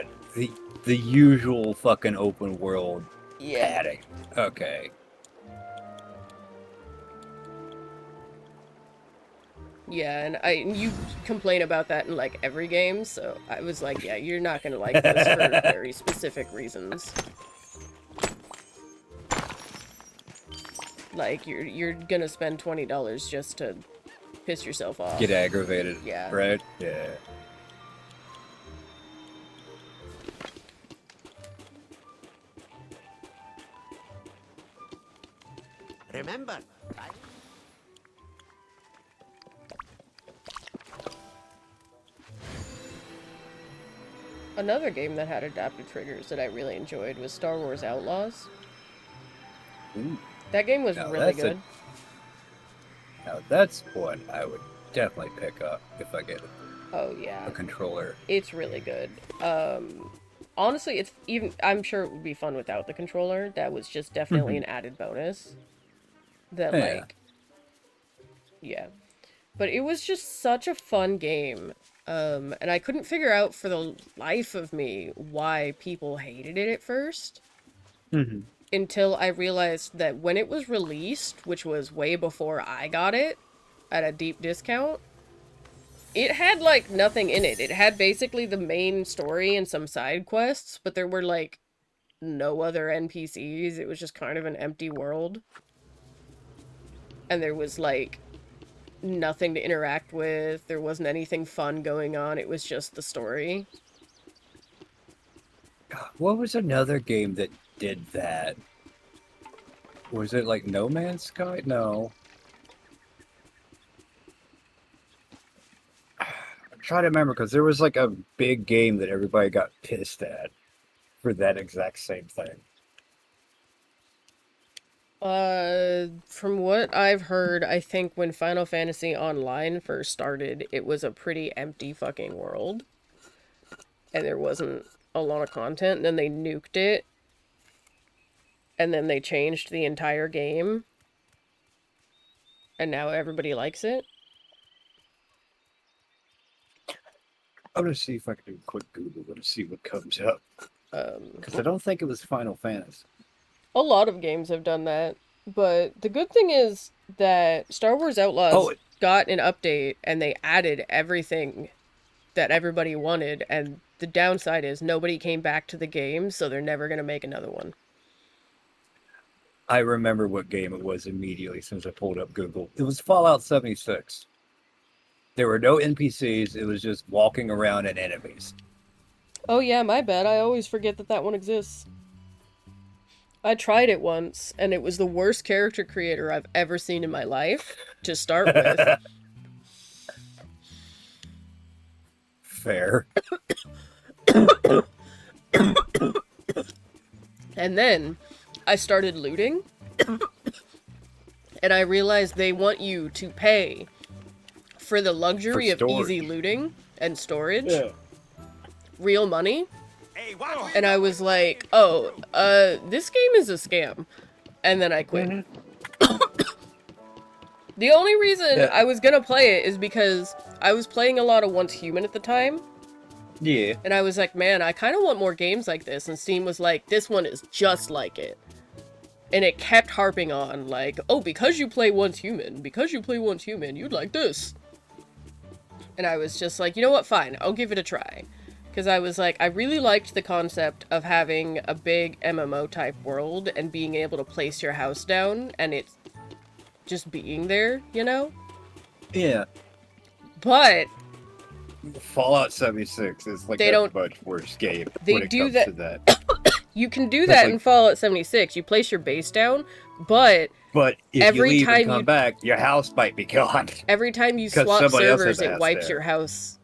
The usual fucking open world Yeah. padding. Okay. Yeah, and you complain about that in like every game, so I was like, yeah, you're not gonna like this for very specific reasons. Like you're gonna spend $20 just to piss yourself off. Get aggravated. Yeah. Right? Yeah. Remember, I... Another game that had adaptive triggers that I really enjoyed was Star Wars Outlaws. Ooh. That game was Now really that's good. Now that's one I would definitely pick up if I get Oh yeah. a controller. It's really good. Honestly, it's even. I'm sure it would be fun without the controller. That was just definitely an added bonus. That Yeah. like, yeah, but it was just such a fun game. And I couldn't figure out for the life of me why people hated it at first. Until I realized that when it was released, which was way before I got it, at a deep discount, it had, like, nothing in it. It had basically the main story and some side quests, but there were, like, no other NPCs. It was just kind of an empty world. And there was, like, nothing to interact with. There wasn't anything fun going on. It was just the story. What was another game that did that? Was it like No Man's Sky? No. I'm trying to remember because there was like a big game that everybody got pissed at for that exact same thing. From what I've heard, I think when Final Fantasy Online first started, it was a pretty empty fucking world. And there wasn't a lot of content, and then they nuked it. And then they changed the entire game. And now everybody likes it. I'm gonna see if I can do a quick Google to see what comes up. Because I don't think it was Final Fantasy. A lot of games have done that. But the good thing is that Star Wars Outlaws got an update and they added everything that everybody wanted. And the downside is nobody came back to the game, so they're never going to make another one. I remember what game it was immediately since I pulled up Google. It was Fallout 76. There were no NPCs. It was just walking around and enemies. Oh yeah, my bad. I always forget that that one exists. I tried it once, and it was the worst character creator I've ever seen in my life, to start with. Fair. And then I started looting, and I realized they want you to pay for the luxury of easy looting and storage, real money. Hey, watch And I was like, oh, this game is a scam. And then I quit. The only reason I was gonna play it is because I was playing a lot of Once Human at the time. Yeah. And I was like, man, I kind of want more games like this. And Steam was like, this one is just like it. And it kept harping on, like, oh, because you play Once Human, you'd like this. And I was just like, you know what, fine, I'll give it a try. Because I was like, I really liked the concept of having a big MMO-type world and being able to place your house down, and it's just being there, you know? Yeah. But Fallout 76 is like They a don't- much worse game they when it do comes that- to that. you can do That's that like- in Fallout 76. You place your base down, but But if Every you leave time and come you- back, your house might be gone. every time you 'Cause swap somebody else servers, has a it house wipes there. your house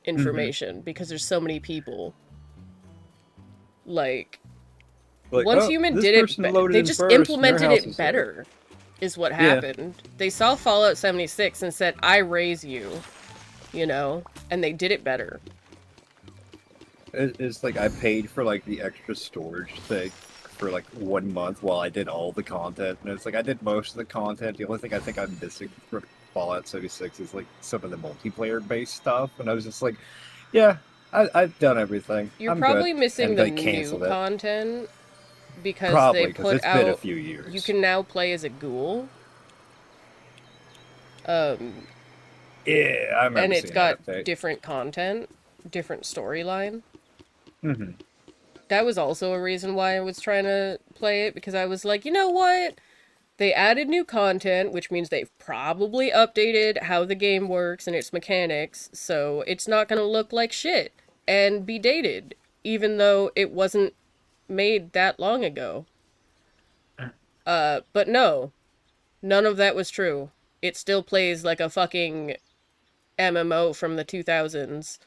information because there's so many people. Like, Like, Once oh, Human this did it, person be- loaded they in just first, and their implemented house it is there. better, is what happened. They saw Fallout 76 and said, I raise you, you know? And they did it better. It's like I paid for like the extra storage thing for like 1 month while I did all the content, and it's like I did most of the content. The only thing I think I'm missing from Fallout 76 is like some of the multiplayer based stuff, and I was just like, yeah, I've done everything. You're I'm probably good. missing And the they new canceled it. content because Probably they because put it's been a out... few years. You can now play as a ghoul. Yeah, I remember. And it's seeing got that update. different content, different storyline. Mhm. That was also a reason why I was trying to play it, because I was like, you know what? They added new content, which means they've probably updated how the game works and its mechanics, so it's not gonna look like shit and be dated, even though it wasn't made that long ago. But no, none of that was true. It still plays like a fucking MMO from the 2000s,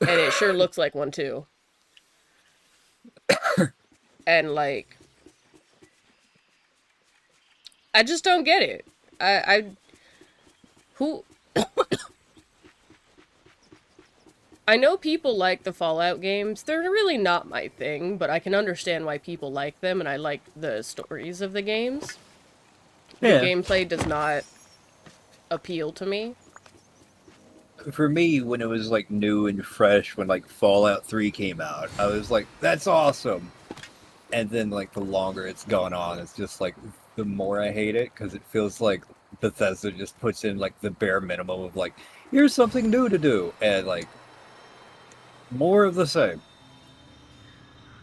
and it sure looks like one too. And like, I just don't get it. Who? I know people like the Fallout games. They're really not my thing, but I can understand why people like them, and I like the stories of the games. Yeah. The gameplay does not appeal to me. For me, when it was like new and fresh, when like Fallout 3 came out, I was like, that's awesome. And then like the longer it's gone on, it's just like the more I hate it, because it feels like Bethesda just puts in like the bare minimum of like, here's something new to do, and like more of the same.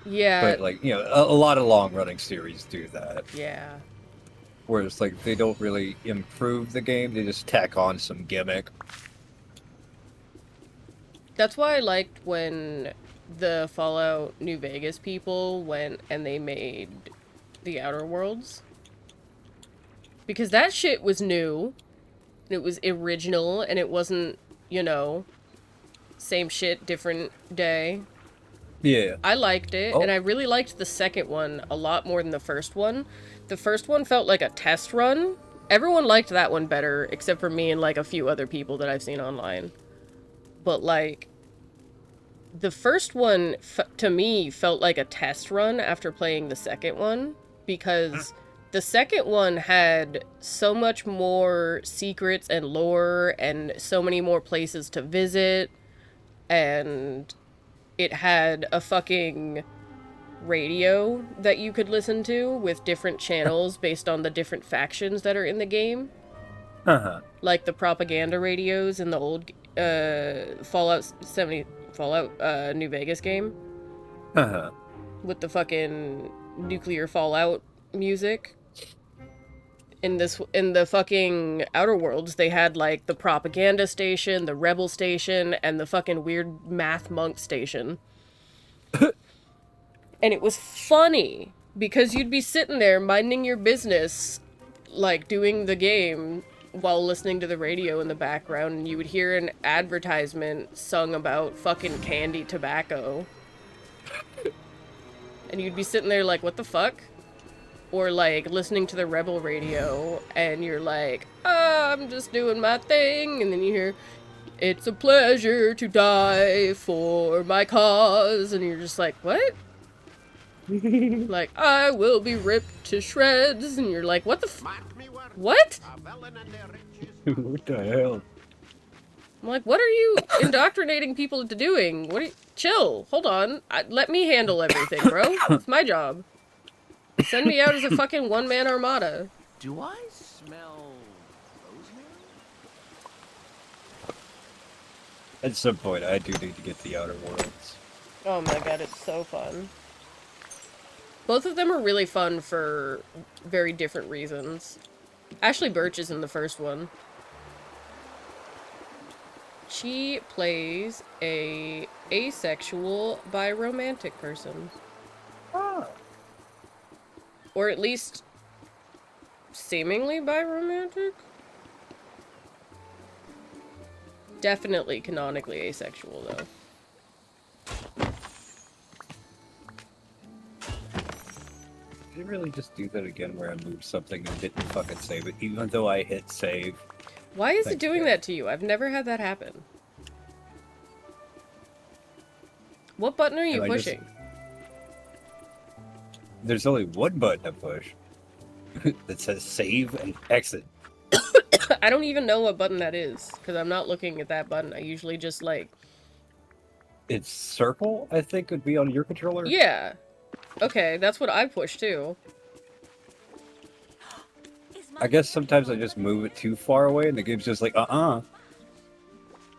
Yeah. But like, you know, a lot of long running series do that, Yeah. where it's like they don't really improve the game, they just tack on some gimmick. That's why I liked when the Fallout New Vegas people went and they made the Outer Worlds. Because that shit was new, and it was original, and it wasn't, you know, same shit, different day. Yeah. I liked it, Oh. and I really liked the second one a lot more than the first one. The first one felt like a test run. Everyone liked that one better, except for me and like a few other people that I've seen online. But like, the first one, to me, felt like a test run after playing the second one, because the second one had so much more secrets and lore and so many more places to visit, and it had a fucking radio that you could listen to with different channels based on the different factions that are in the game. Uh-huh. Like the propaganda radios in the old Fallout New Vegas game Uh-huh. with the fucking nuclear fallout music. In the fucking Outer Worlds, they had like the propaganda station, the rebel station, and the fucking weird math monk station. And it was funny because you'd be sitting there minding your business, like doing the game, while listening to the radio in the background, and you would hear an advertisement sung about fucking candy tobacco. And you'd be sitting there like, what the fuck? Or like listening to the rebel radio and you're like, I'm just doing my thing. And then you hear, it's a pleasure to die for my cause. And you're just like, what? Like, I will be ripped to shreds. And you're like, what the f- what? What the hell? I'm like, what are you indoctrinating people into doing? What are you- chill, hold on. Let me handle everything, bro. It's my job. Send me out as a fucking one-man armada. Do I smell rosemary? At some point, I do need to get the Outer Worlds. Oh my god, it's so fun. Both of them are really fun for very different reasons. Ashley Birch is in the first one. She plays a asexual biromantic person. Oh. Or at least seemingly biromantic? Definitely canonically asexual, though. Did it really just do that again where I moved something and didn't fucking save it, even though I hit save? Why is it Thank doing you. that to you? I've never had that happen. What button are you And I just- pushing? There's only one button to push that says save and exit. I don't even know what button that is, because I'm not looking at that button. I usually just, like... It's circle, I think, would be on your controller. Yeah. Okay, that's what I push, too. I guess sometimes I just move it too far away and the game's just like,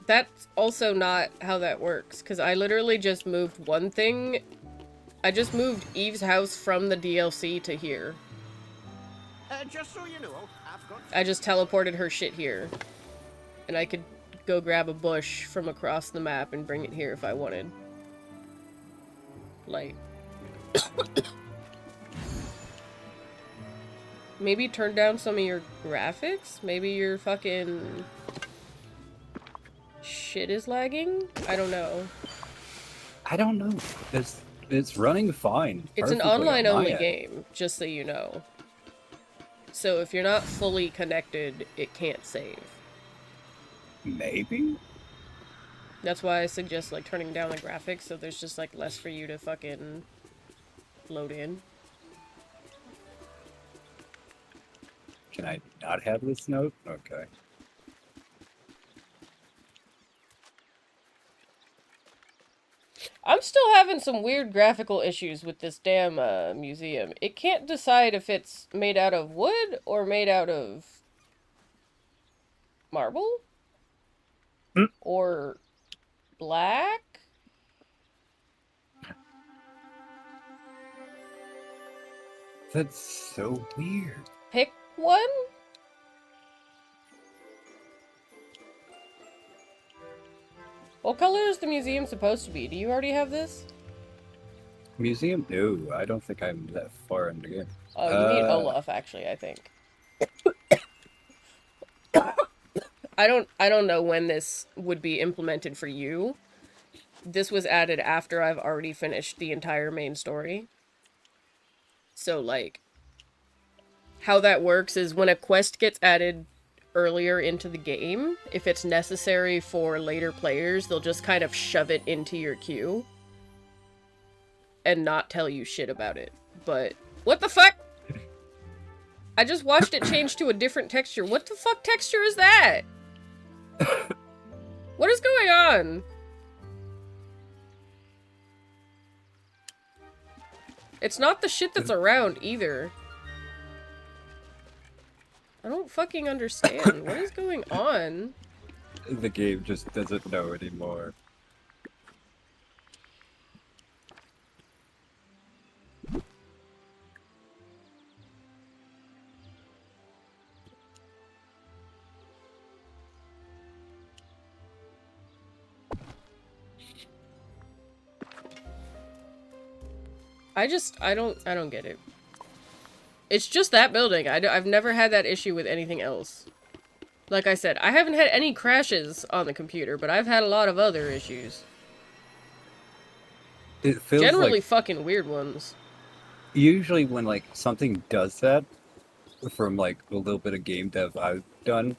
That's also not how that works, because I literally just moved one thing. I just moved Eve's house from the DLC to here. Just so you know, I've got... I just teleported her shit here. And I could go grab a bush from across the map and bring it here if I wanted. Like... Maybe turn down some of your graphics? Maybe your fucking... shit is lagging? I don't know. I don't know. It's running fine. It's an perfectly on my online-only end. game, just so you know. So if you're not fully connected, it can't save. Maybe? That's why I suggest, like, turning down the graphics so there's just, like, less for you to fucking load in. Can I not have this note? Okay. I'm still having some weird graphical issues with this damn museum. It can't decide if it's made out of wood or made out of marble or black. That's so weird. Pick one. What color is the museum supposed to be? Do you already have this? Museum? No, I don't think I'm that far in the game. Oh, you need Olaf, actually, I think. I don't know when this would be implemented for you. This was added after I've already finished the entire main story. So, like, how that works is when a quest gets added earlier into the game, if it's necessary for later players, they'll just kind of shove it into your queue and not tell you shit about it. But what the fuck? I just watched it change to a different texture. What the fuck texture is that? What is going on? It's not the shit that's around either. I don't fucking understand. What is going on? The game just doesn't know anymore. I don't get it. It's just that building. I've never had that issue with anything else. Like I said, I haven't had any crashes on the computer, but I've had a lot of other issues. it feels Generally like fucking weird ones. usually when like something does that from like a little bit of game dev I've done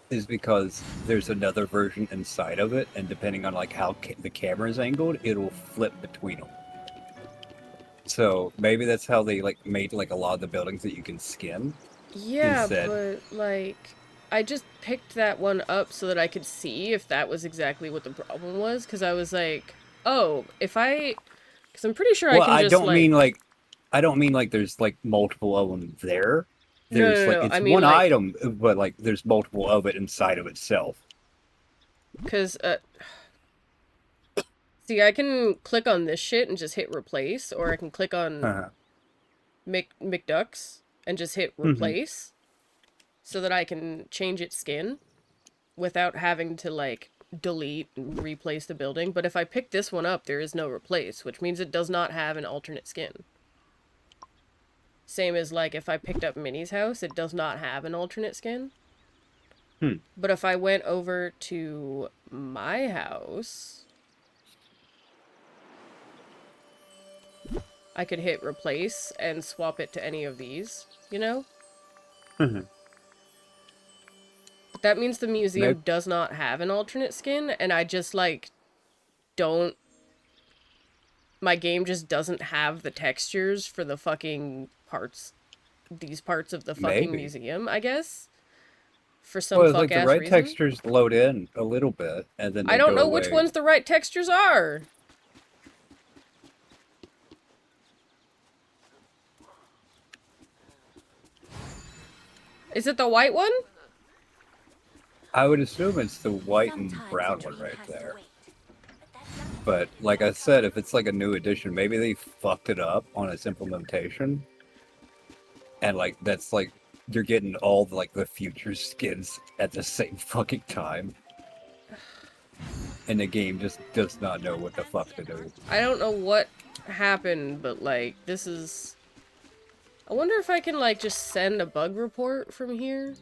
is because there's another version inside of it, and depending on like how the camera's angled, it'll flip between them. So maybe that's how they like made like a lot of the buildings that you can skin. Yeah, Is that but like I just picked that one up so that I could see if that was exactly what the problem was, because I was like, oh, if I, because I'm pretty sure I well, can just like, I don't mean like there's like multiple of them there. no, There's no, like no, I it's mean one like, item, but like there's multiple of it inside of itself. because see, I can click on this shit and just hit replace, or I can click on Uh-huh. McDucks and just hit Mm-hmm. replace, so that I can change its skin without having to like delete and replace the building. But if I pick this one up, there is no replace, which means it does not have an alternate skin. Same as like if I picked up Minnie's house, it does not have an alternate skin. Hmm. But if I went over to my house, I could hit replace and swap it to any of these, you know? Mm-hmm. But that means the Maybe, museum does not have an alternate skin, and I just like don't, my game just doesn't have the textures for the fucking parts, these parts of the fucking maybe. museum, I guess. For some Well, it's like fuck the ass right reason. textures load in a little bit, and then I they don't go know which away. ones the right textures are. Is it the white one? I would assume it's the white and Sometimes brown a one dream right has to there. wait. But that doesn't But like I said, if it's like a new edition, maybe they fucked it up on its implementation, and like that's like you're getting all the, like the future skins at the same fucking time, and the game just does not know what the fuck to do. I don't know what happened, but like, this is... I wonder if I can like just send a bug report from here.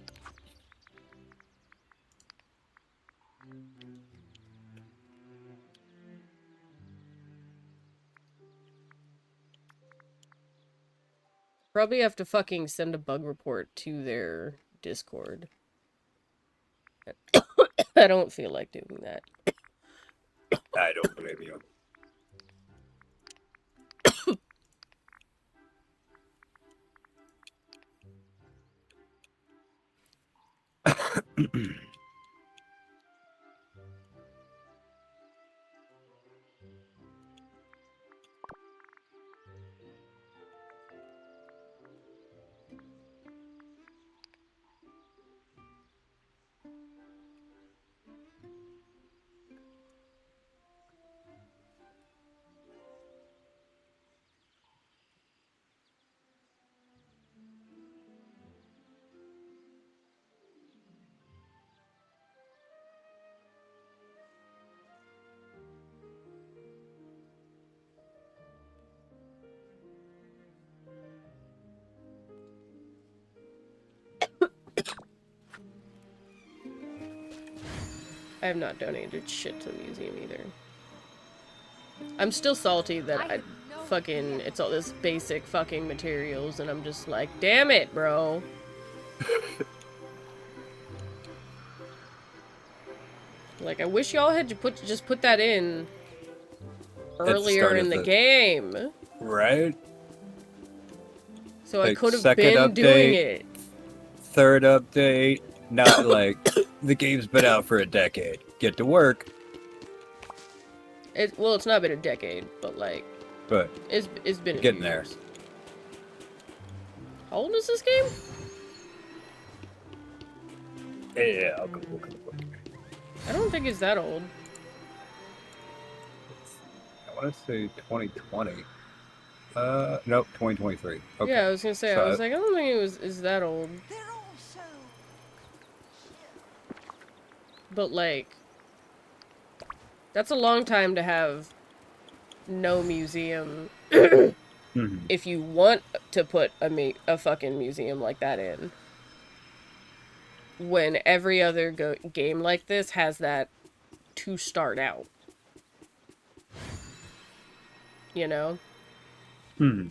Probably have to fucking send a bug report to their Discord. I don't feel like doing that. I don't blame you. I have not donated shit to the museum either. I'm still salty that I fucking, it's all this basic fucking materials, and I'm just like, damn it, bro. Like, I wish y'all had just put that in earlier start in of the the- game. Right? So I Like, could have second been doing update. it. Third update, not like the game's been out for a decade. Get to work. Well, it's not been a decade, but like, But it's been a getting few there. years. How old is this game? Yeah, I'll go look. I don't think it's that old. I want to say 2020. Nope, 2023. Okay. Yeah, I was gonna say, I So was like, I don't think it is that old. They're all so. But like, that's a long time to have no museum. Mhm. If you want to put a fucking museum like that in, when every other game like this has that to start out. you know? Hmm.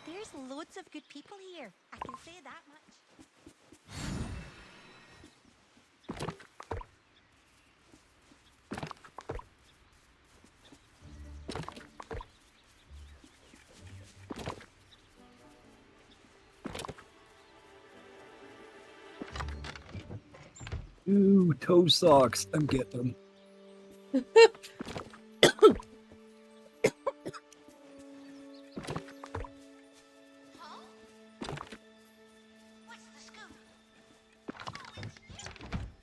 There's loads of good people here. I can say that much. Ooh, toe socks. I'm getting them. Huh? What's the scoop? Oh, it's you.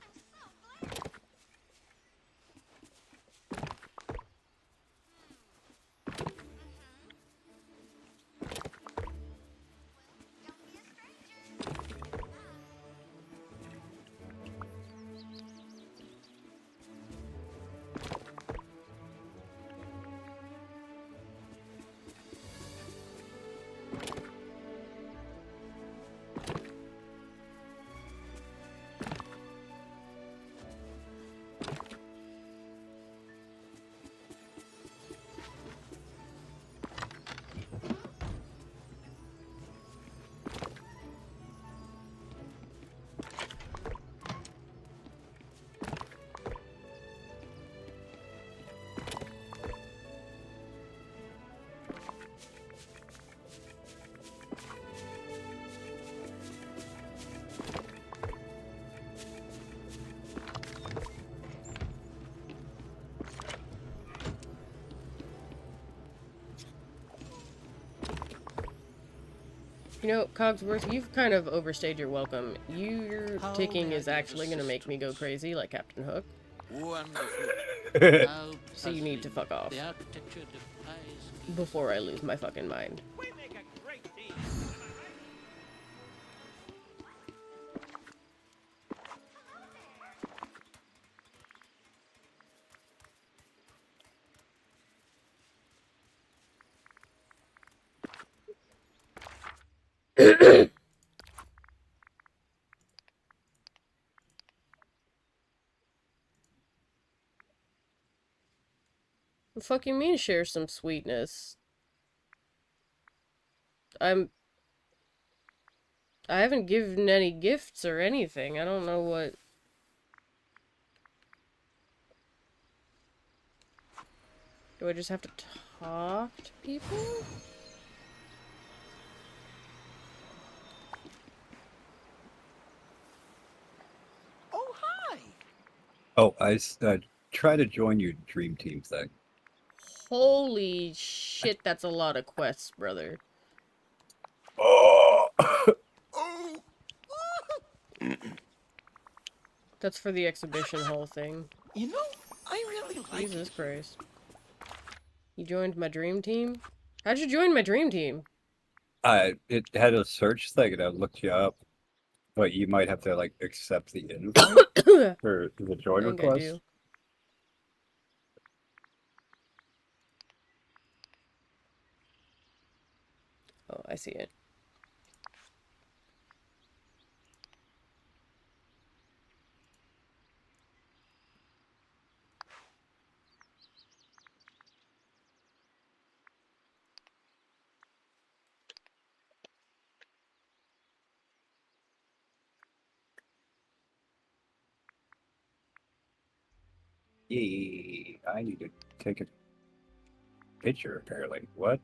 I'm so glad. Don't be a stranger. You know, Cogsworth, you've kind of overstayed your welcome. Your How ticking may I is be of actually going to make me go assistance? crazy like Captain Hook. Wonderful. How So you need to puzzling. fuck off The architecture defies before I lose my fucking mind. We make a great team. Am I right? The fuck you mean share some sweetness? I haven't given any gifts or anything. I don't know what... Do I just have to talk to people? Oh, hi. Oh, I try to join your dream team thing. Holy shit, that's a lot of quests, brother. Oh, Oh. That's for the exhibition hall thing. You know, I really like Jesus it here. Christ. You joined my dream team? How'd you join my dream team? it had a search thing and I looked you up, but you might have to like accept the invite I for the join think I request. do. Oh, I see it. Yee, I need to take a picture apparently. What?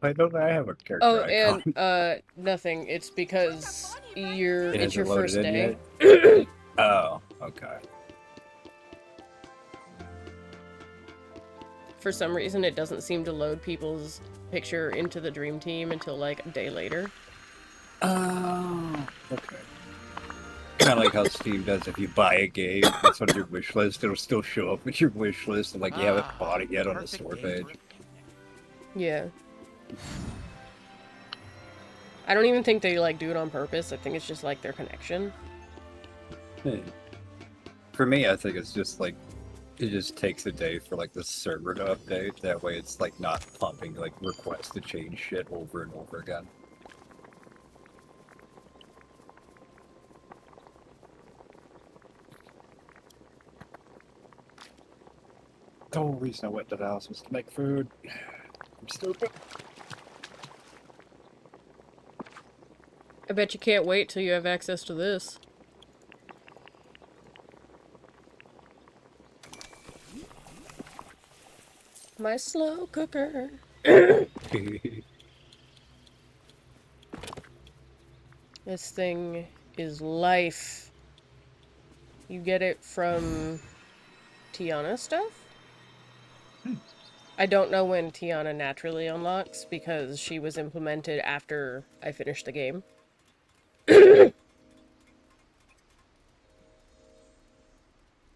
Why don't I have a character Oh, icon? and, nothing. It's because It it's your hasn't loaded first in day. yet? Oh, okay. for some reason it doesn't seem to load people's picture into the Dream Team until like a day later. Oh, okay. Kind of like how Steam does if you buy a game, it's on your wish list, it'll still show up with your wish list, and like you haven't bought it yet on the Perfect store day for page. a picnic. Yeah. I don't even think they like do it on purpose. I think it's just like their connection. For me, I think it's just like it just takes a day for like the server to update. That way, it's like not pumping like requests to change shit over and over again. The whole reason I went to the house was to make food. I'm stupid. I bet you can't wait till you have access to this. My slow cooker. This thing is life. You get it from Tiana stuff? I don't know when Tiana naturally unlocks because she was implemented after I finished the game.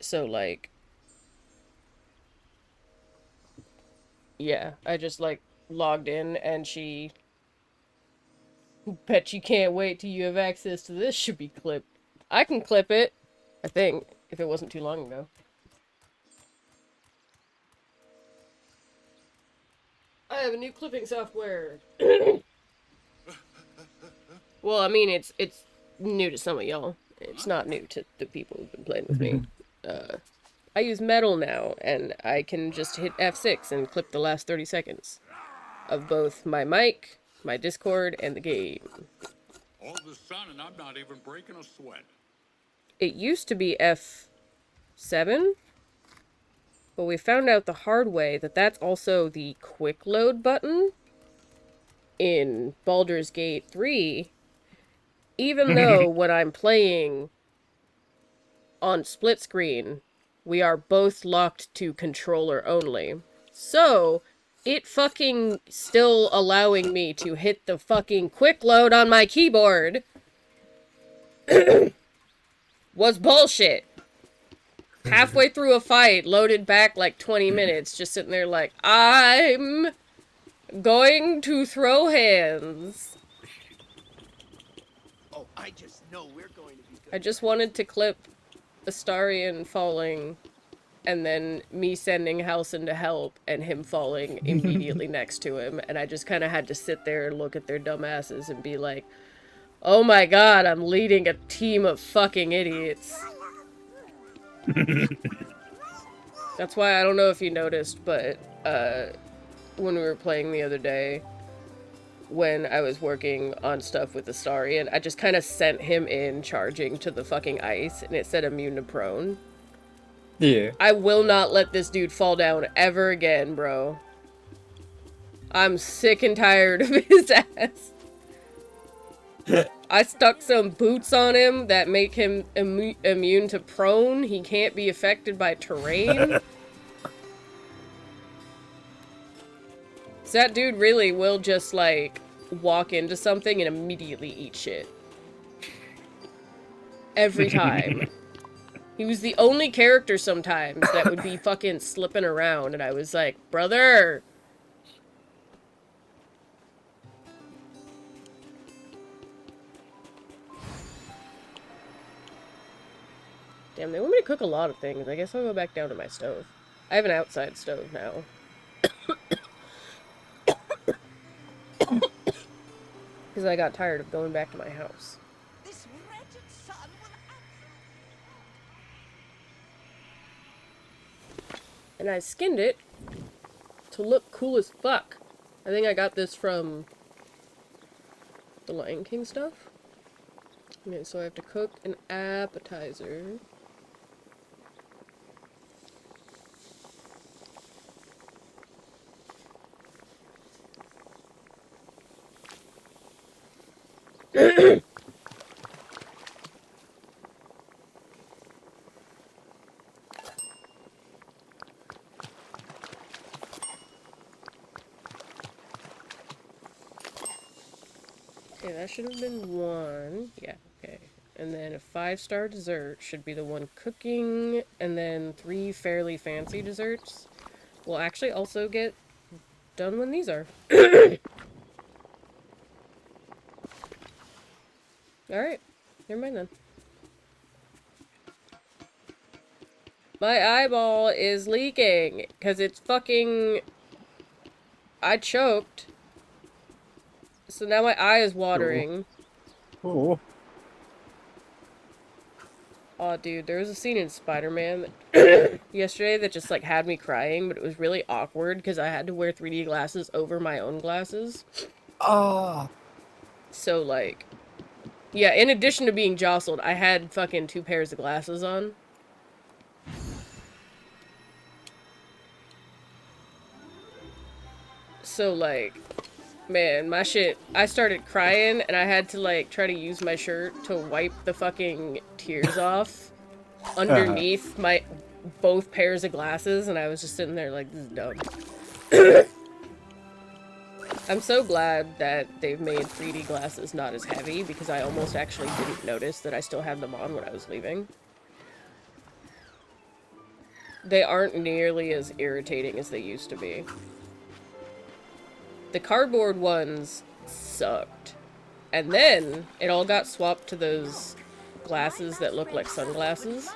So, like... Yeah, I just, like, logged in and she... Bet you can't wait till you have access to this should be clipped. I can clip it, I think, if it wasn't too long ago. I have a new clipping software. Well, I mean, it's new to some of y'all. It's not new to the people who've been playing with me. I use Metal now, and I can just hit F6 and clip the last 30 seconds of both my mic, my Discord, and the game. All the sun and I'm not even breaking a sweat. It used to be F7, but we found out the hard way that that's also the quick load button in Baldur's Gate 3, even though when I'm playing on split screen, we are both locked to controller only. So, it fucking still allowing me to hit the fucking quick load on my keyboard was bullshit. Halfway through a fight, loaded back like 20 minutes, just sitting there like, I'm going to throw hands. Oh, I just know we're going to be good. I just wanted to clip Astarion falling, and then me sending Halcyon to help, and him falling immediately next to him, and I just kind of had to sit there and look at their dumbasses and be like, oh my god, I'm leading a team of fucking idiots. That's why I don't know if you noticed, but when we were playing the other day, when I was working on stuff with Astarion, I just kind of sent him in charging to the fucking ice, and it said immune to prone. Yeah. I will not let this dude fall down ever again, bro. I'm sick and tired of his ass. I stuck some boots on him that make him immune to prone. He can't be affected by terrain. So that dude really will just, like, walk into something and immediately eat shit. Every time. He was the only character sometimes that would be fucking slipping around, and I was like, brother! Damn, they want me to cook a lot of things. I guess I'll go back down to my stove. I have an outside stove now. Because I got tired of going back to my house. This wretched sun will And I skinned it to look cool as fuck. I think I got this from the Lion King stuff. Okay, so I have to cook an appetizer. Okay, that should have been 1. Yeah, okay. And then a 5-star dessert should be the one cooking, and then 3 fairly fancy desserts will actually also get done when these are. Alright, never mind then. My eyeball is leaking, because it's fucking... I choked. So now my eye is watering. Oh. Aw, dude, there was a scene in Spider-Man yesterday that just, like, had me crying, but it was really awkward because I had to wear 3D glasses over my own glasses. Oh. So, like, yeah, in addition to being jostled, I had fucking 2 pairs of glasses on. So, like, man, my shit, I started crying and I had to, like, try to use my shirt to wipe the fucking tears off underneath my both pairs of glasses, and I was just sitting there like, this is dumb. I'm so glad that they've made 3D glasses not as heavy, because I almost actually didn't notice that I still had them on when I was leaving. They aren't nearly as irritating as they used to be. The cardboard ones sucked. And then it all got swapped to those glasses that look like sunglasses.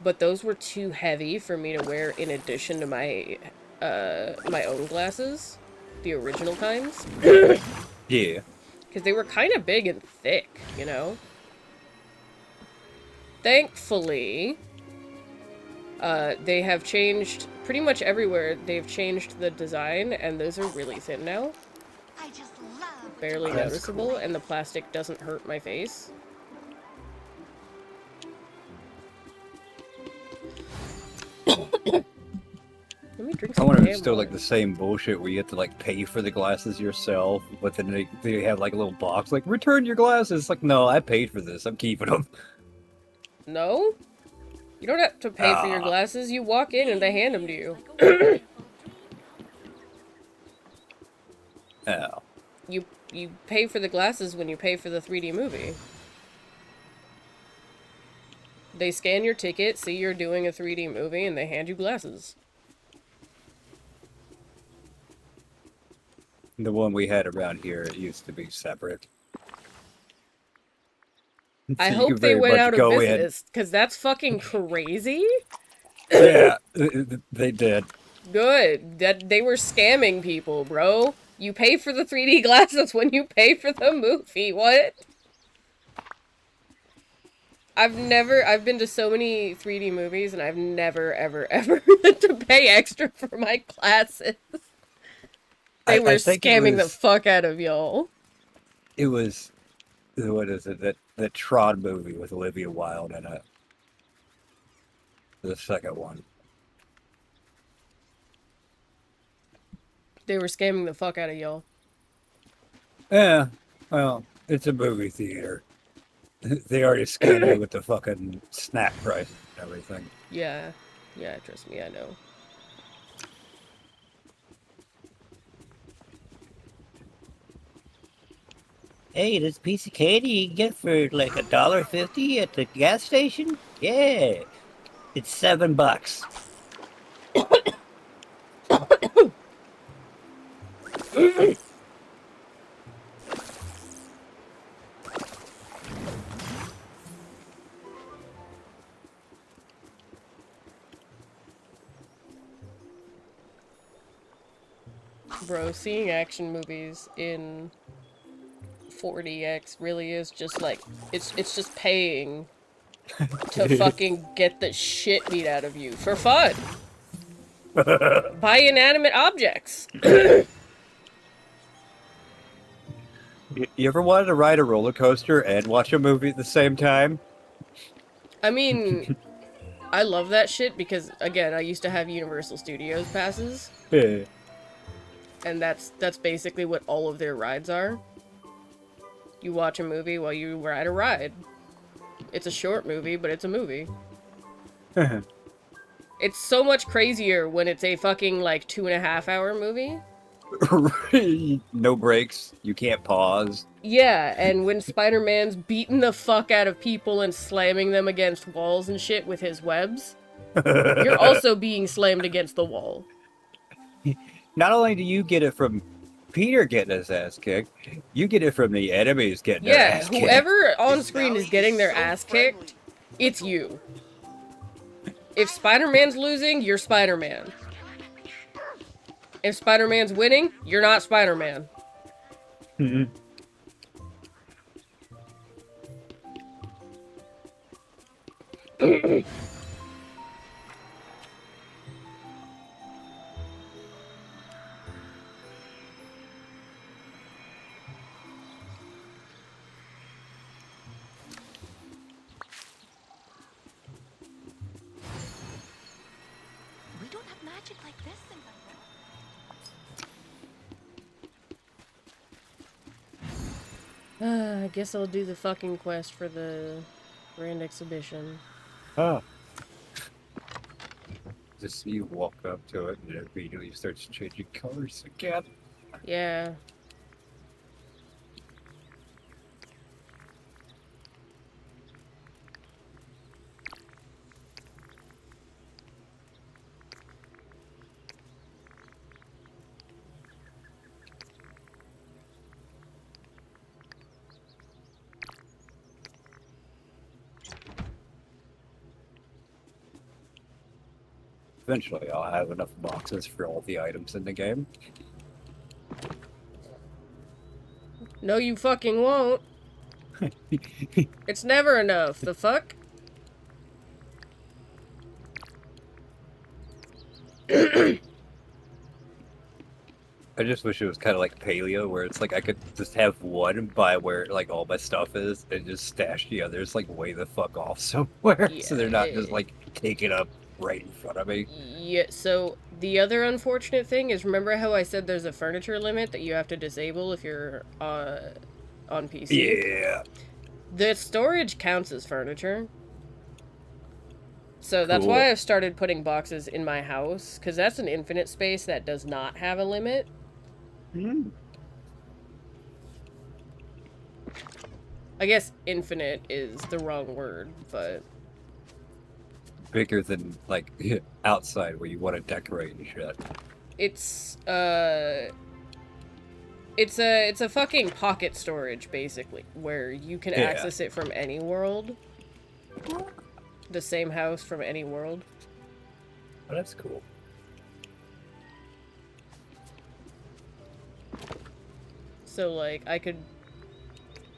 But those were too heavy for me to wear in addition to my my own glasses. The original kinds. Yeah. Because they were kind of big and thick, you know? Thankfully, they have changed pretty much everywhere. They've changed the design, and those are really thin now. I just love Barely That's noticeable, cool. and the plastic doesn't hurt my face. Let me drink I some wonder if damn it's still like water. the same bullshit where you have to like pay for the glasses yourself, but then they have like a little box like return your glasses. Like, no, I paid for this. I'm keeping them. No? You don't have to pay for your Ah. glasses. You walk in and they hand them to you. Oh. You pay for the glasses when you pay for the 3D movie. They scan your ticket, see you're doing a 3D movie, and they hand you glasses. The one we had around here, it used to be separate. I So you hope could they very went much out of go in. business, because that's fucking crazy. Yeah, they did. Good. That they were scamming people, bro. You pay for the 3D glasses when you pay for the movie. What? I've been to so many 3D movies, and I've never, ever, ever had to pay extra for my glasses. They were I think scamming the fuck out of y'all. it was, what is it, that Tron movie with Olivia Wilde in it. The second one. They were scamming the fuck out of y'all. Yeah, well, it's a movie theater. They already scammed me with the fucking snack prices and everything. Yeah. Yeah, trust me, I know. Hey, this piece of candy you can get for like $1.50 at the gas station? Yeah. It's $7. Bro, seeing action movies in 40x really is just like, it's just paying to fucking get the shit beat out of you for fun. By inanimate objects. You ever wanted to ride a roller coaster and watch a movie at the same time? I mean, I love that shit because, again, I used to have Universal Studios passes. Yeah. And that's basically what all of their rides are. You watch a movie while you ride a ride. It's a short movie, but it's a movie. It's so much crazier when it's a fucking, like, 2.5-hour movie. No breaks. You can't pause. Yeah, and when Spider-Man's beating the fuck out of people and slamming them against walls and shit with his webs, you're also being slammed against the wall. Not only do you get it from Peter getting his ass kicked, you get it from the enemies getting their Yeah, ass kicked. whoever on screen is getting their ass kicked, it's you. If Spider-Man's losing, you're Spider-Man. If Spider-Man's winning, you're not Spider-Man. Mhm. We don't have magic like this in the world. I guess I'll do the fucking quest for the Grand Exhibition. Oh. Just you walk up to it and it immediately starts changing colors again. Yeah. Eventually, I'll have enough boxes for all the items in the game. No, you fucking won't. It's never enough. The fuck? I just wish it was kind of like Paleo, where it's like I could just have one by where like all my stuff is, and just stash the others like way the fuck off somewhere, so they're not just like taken up right in front of me. Yeah, so the other unfortunate thing is, remember how I said there's a furniture limit that you have to disable if you're on PC? Yeah. The storage counts as furniture. So that's Cool. why I've started putting boxes in my house, because that's an infinite space that does not have a limit. I guess infinite is the wrong word, but... Bigger than like outside where you want to decorate and shit. It's a fucking pocket storage, basically, where you can Yeah. access it from any world. The same house from any world. Oh, that's cool. So, like, I could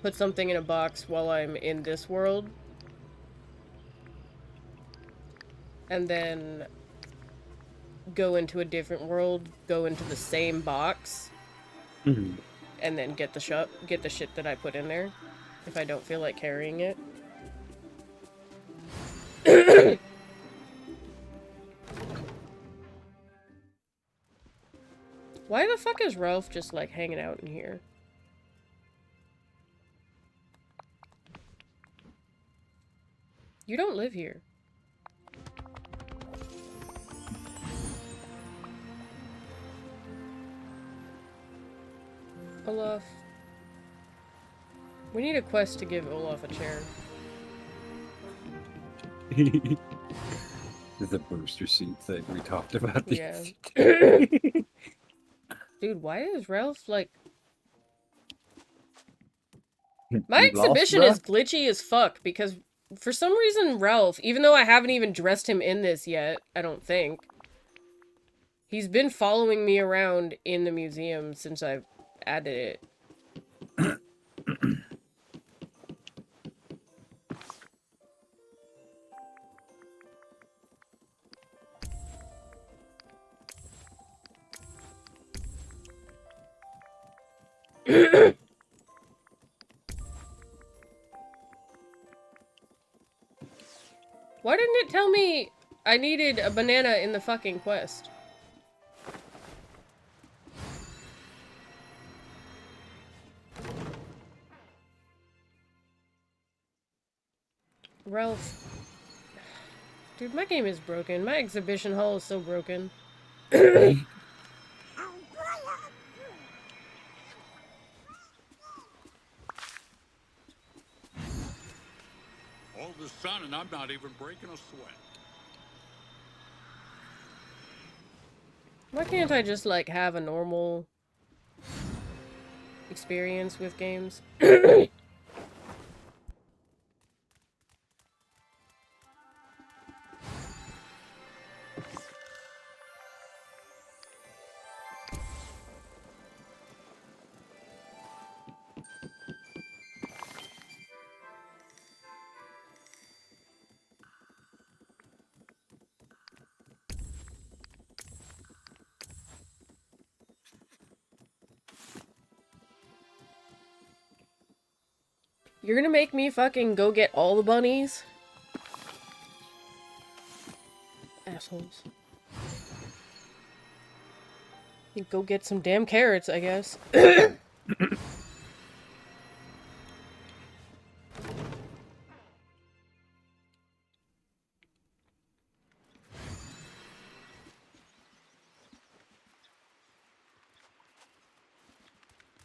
put something in a box while I'm in this world. And then go into a different world, go into the same box, Mhm. and then get the shit that I put in there, if I don't feel like carrying it. Why the fuck is Ralph just, like, hanging out in here? You don't live here. Olaf. We need a quest to give Olaf a chair. The booster seat thing we talked about. Yeah. Dude, why is Ralph, like... My You lost, exhibition bruh? is glitchy as fuck, because for some reason Ralph, even though I haven't even dressed him in this yet, I don't think, he's been following me around in the museum since I've added it. Why didn't it tell me I needed a banana in the fucking quest? Ralph. Dude, my game is broken. My exhibition hall is so broken. sun and I'm not even breaking a sweat. Why can't I just, like, have a normal experience with games? You're gonna make me fucking go get all the bunnies? Assholes. You go get some damn carrots, I guess.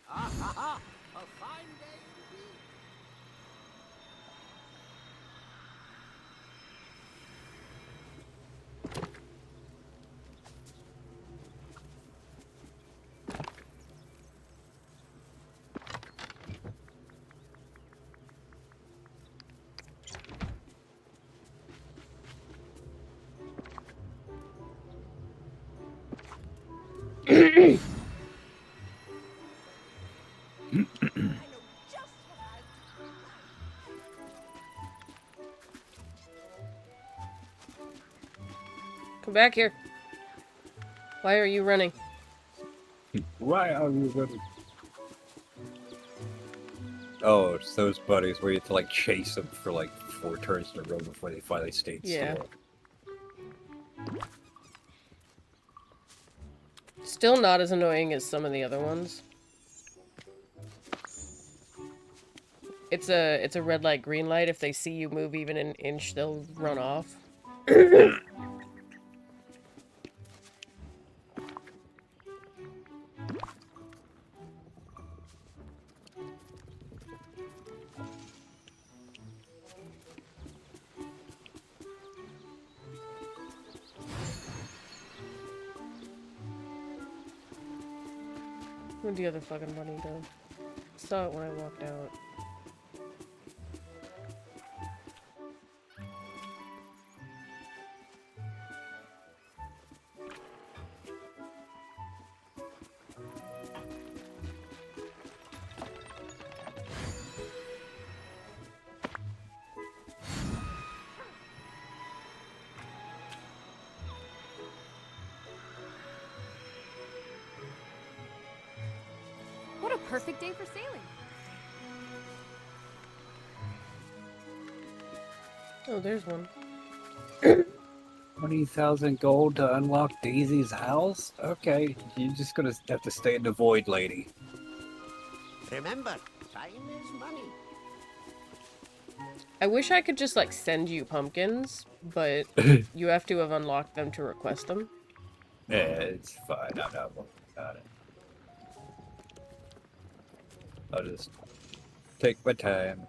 Ah, ha, ha! A fine day indeed. I know just what I'll do. Come back here. Why are you running? Why are you running? Oh, it's those buddies where you have to like chase them for like 4 turns in a row before they finally stay Yeah. still. Still not as annoying as some of the other ones. It's a red light, green light. If they see you move even an inch, they'll run off. Where'd the other fucking bunny go? Saw it when I walked out. What a perfect day for sailing. Oh, there's one. 20,000 gold to unlock Daisy's house? Okay, you're just gonna have to stay in the void, lady. Remember, time is money. I wish I could just, like, send you pumpkins, but you have to have unlocked them to request them. Yeah, it's fine. I'm not worried about it. I'll just take my time.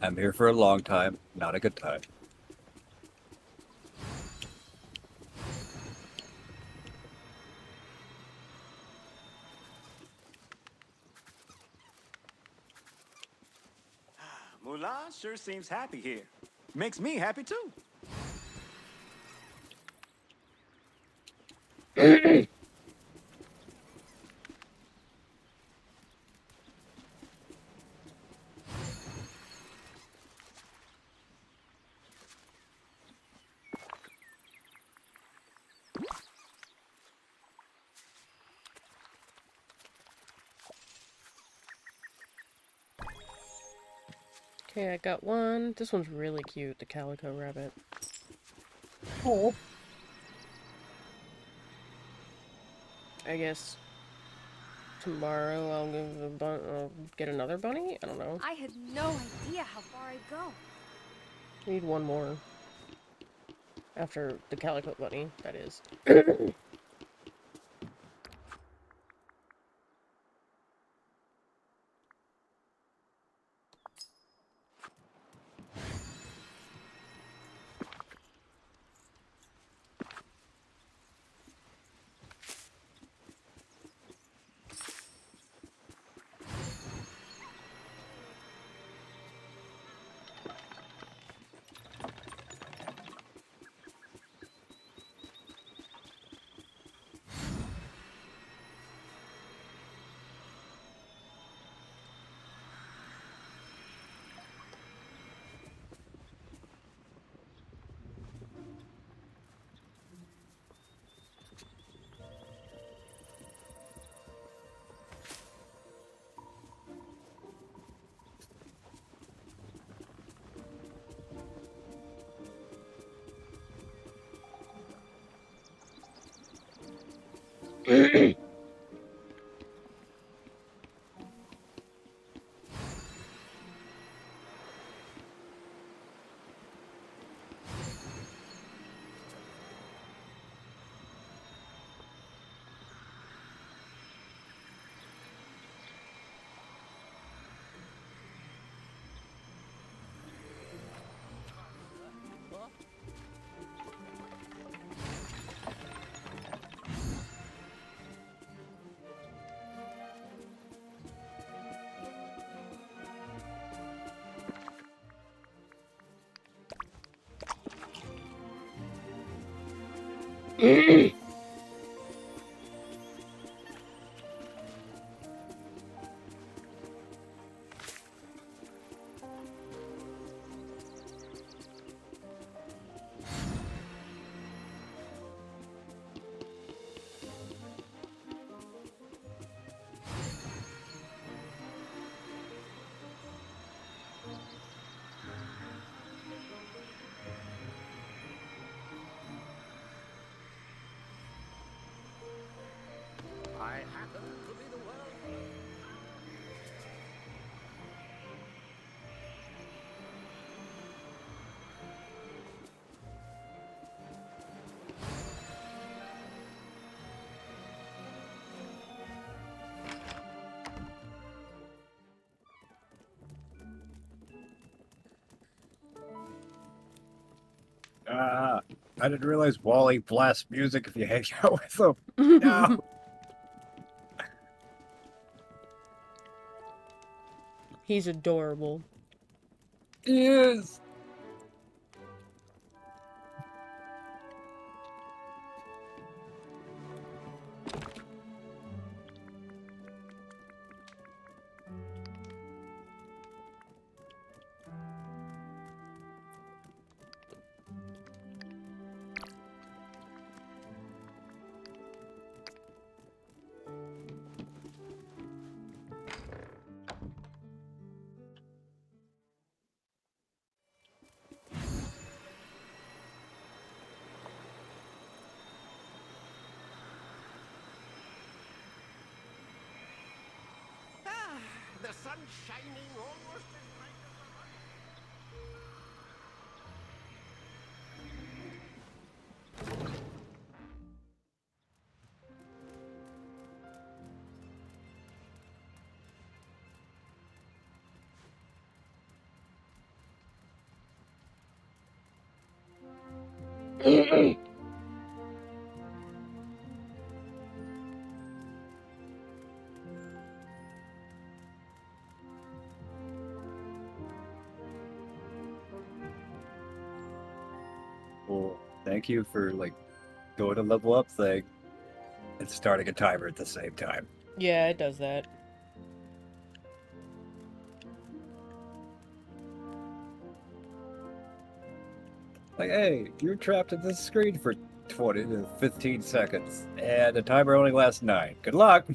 I'm here for a long time, not a good time. Mulan sure seems happy here. Makes me happy too. Okay, I got one. This one's really cute, the calico rabbit. Oh. I guess tomorrow I'll get another bunny? I don't know. I had no idea how far I'd go. Need one more. After the calico bunny, that is. I happen to be the world. Ah, I didn't realize Wally blasts music if you hang out with him. No. He's adorable. He is. Ah, the sun's shining almost as bright as the light. Well, thank you for like going to level up thing and starting a timer at the same time. Yeah, it does that. Like, hey, you're trapped in this screen for 20 to 15 seconds, and the timer only lasts 9. Good luck!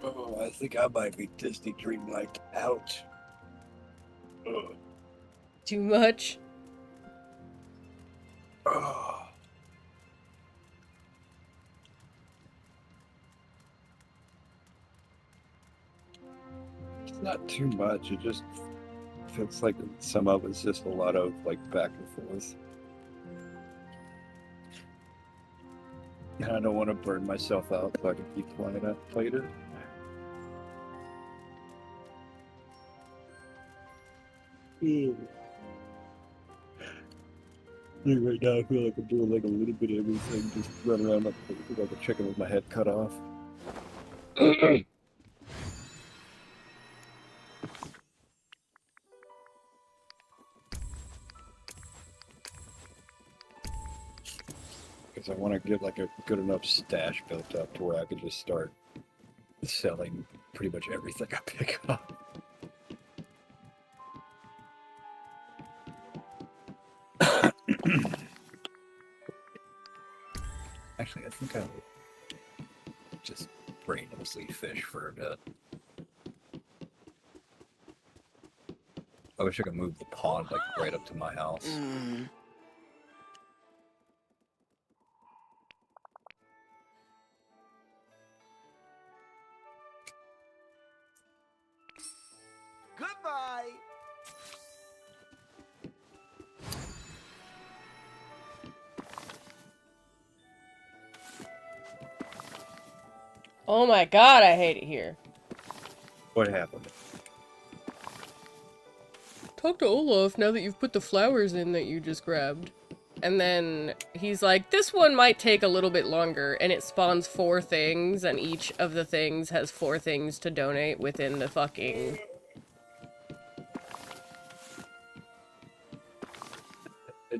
Oh, I think I might be Disney Dreamlight out. Ugh. Too much? Oh. It's not too much. It just feels like some of it's just a lot of like back and forth. And I don't want to burn myself out so I can keep playing it later. Right now I feel like I'm doing like a little bit of everything, just run around like a chicken with my head cut off. Because I want to get like a good enough stash built up to where I could just start selling pretty much everything I pick up. Actually, I think I'll just brainlessly fish for a bit. I wish I could move the pond like right up to my house. Goodbye. Oh my god, I hate it here. What happened? Talk to Olaf now that you've put the flowers in that you just grabbed. And then he's like, this one might take a little bit longer, and it spawns 4 things, and each of the things has 4 things to donate within the fucking...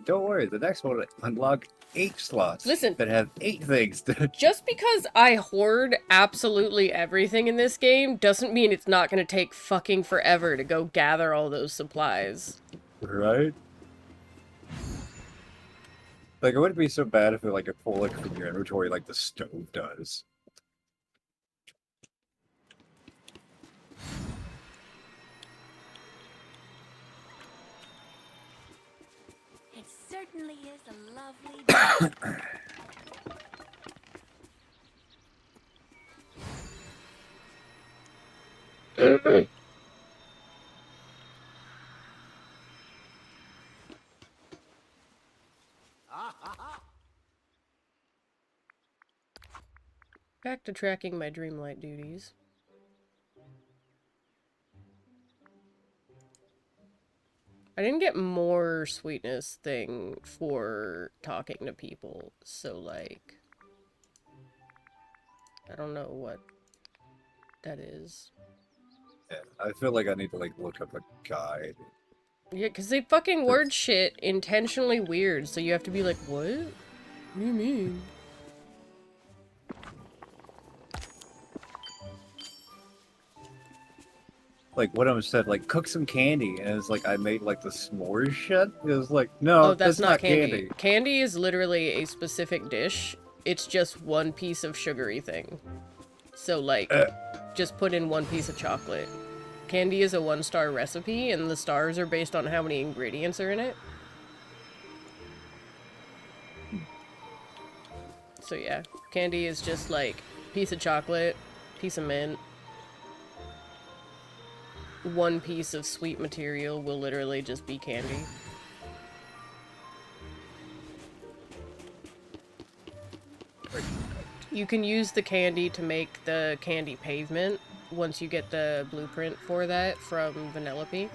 Don't worry, the next one will unlock 8 slots. Listen. That have 8 things to... Just because I hoard absolutely everything in this game doesn't mean it's not gonna take fucking forever to go gather all those supplies. Right? Like, it wouldn't be so bad if it, like, it pulled, like, from your inventory like the stove does. It certainly is a lovely day. Back to tracking my Dreamlight duties. I didn't get more sweetness thing for talking to people, so like... I don't know what that is. Yeah, I feel like I need to, like, look up a guide. Yeah, because they fucking word shit intentionally weird, so you have to be like, what? What do you mean? Like, one of them said, like, cook some candy, and it's like, I made, like, the s'mores shit? It was like, no, Oh, that's not candy. candy. Candy is literally a specific dish. It's just one piece of sugary thing. So, like, just put in 1 piece of chocolate. Candy is a 1-star recipe, and the stars are based on how many ingredients are in it. So yeah, candy is just like piece of chocolate, piece of mint. 1 piece of sweet material will literally just be candy. You can use the candy to make the candy pavement once you get the blueprint for that from Vanellope.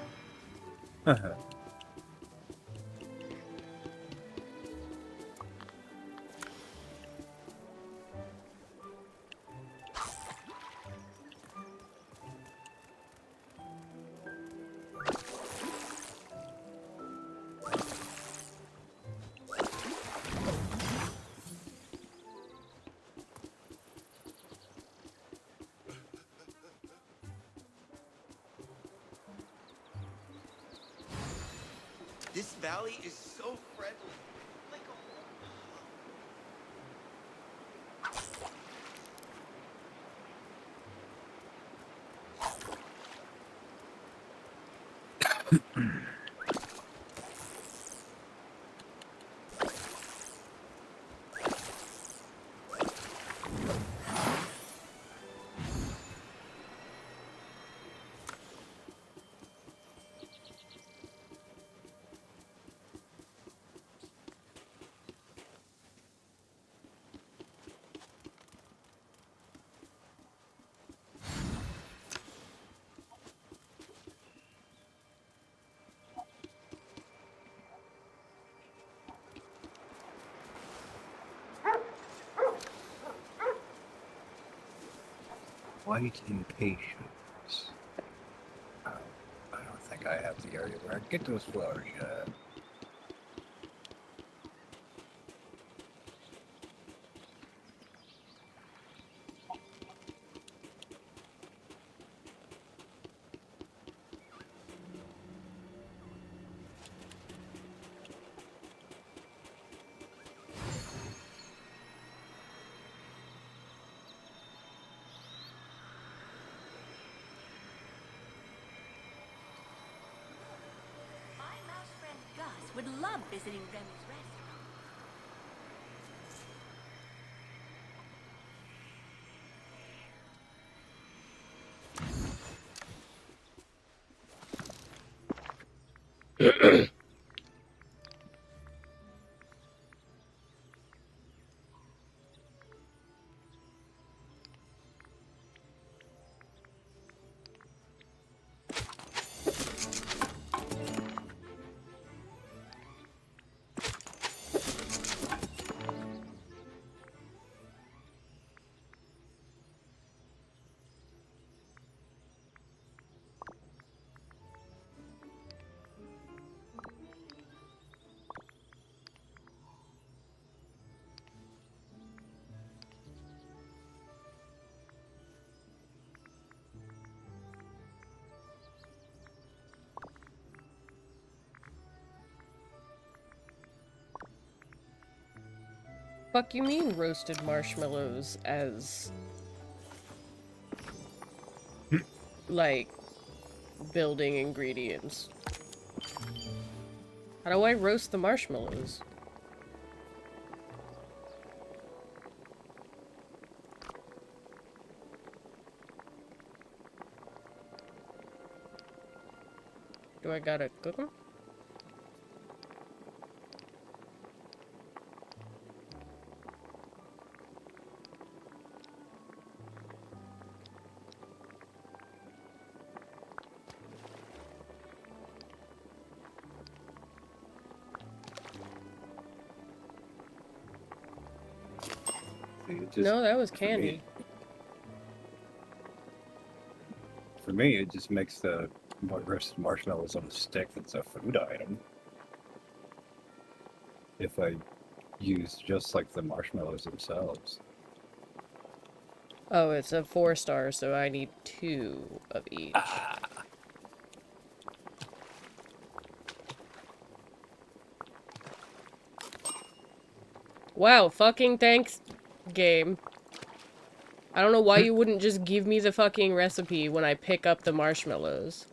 This valley is so friendly. Like White impatience. I don't think I have the area where I can get those flowers yet. Would love visiting Remy's restaurant. Fuck you mean roasted marshmallows as like building ingredients? How do I roast the marshmallows? Do I gotta cook them? It just, No, that was for candy. me- For me, it just makes the roasted marshmallows on a stick that's a food item. If I use just like the marshmallows themselves. Oh, it's a 4-star, so I need 2 of each. Wow, fucking thanks, game. I don't know why you wouldn't just give me the fucking recipe when I pick up the marshmallows.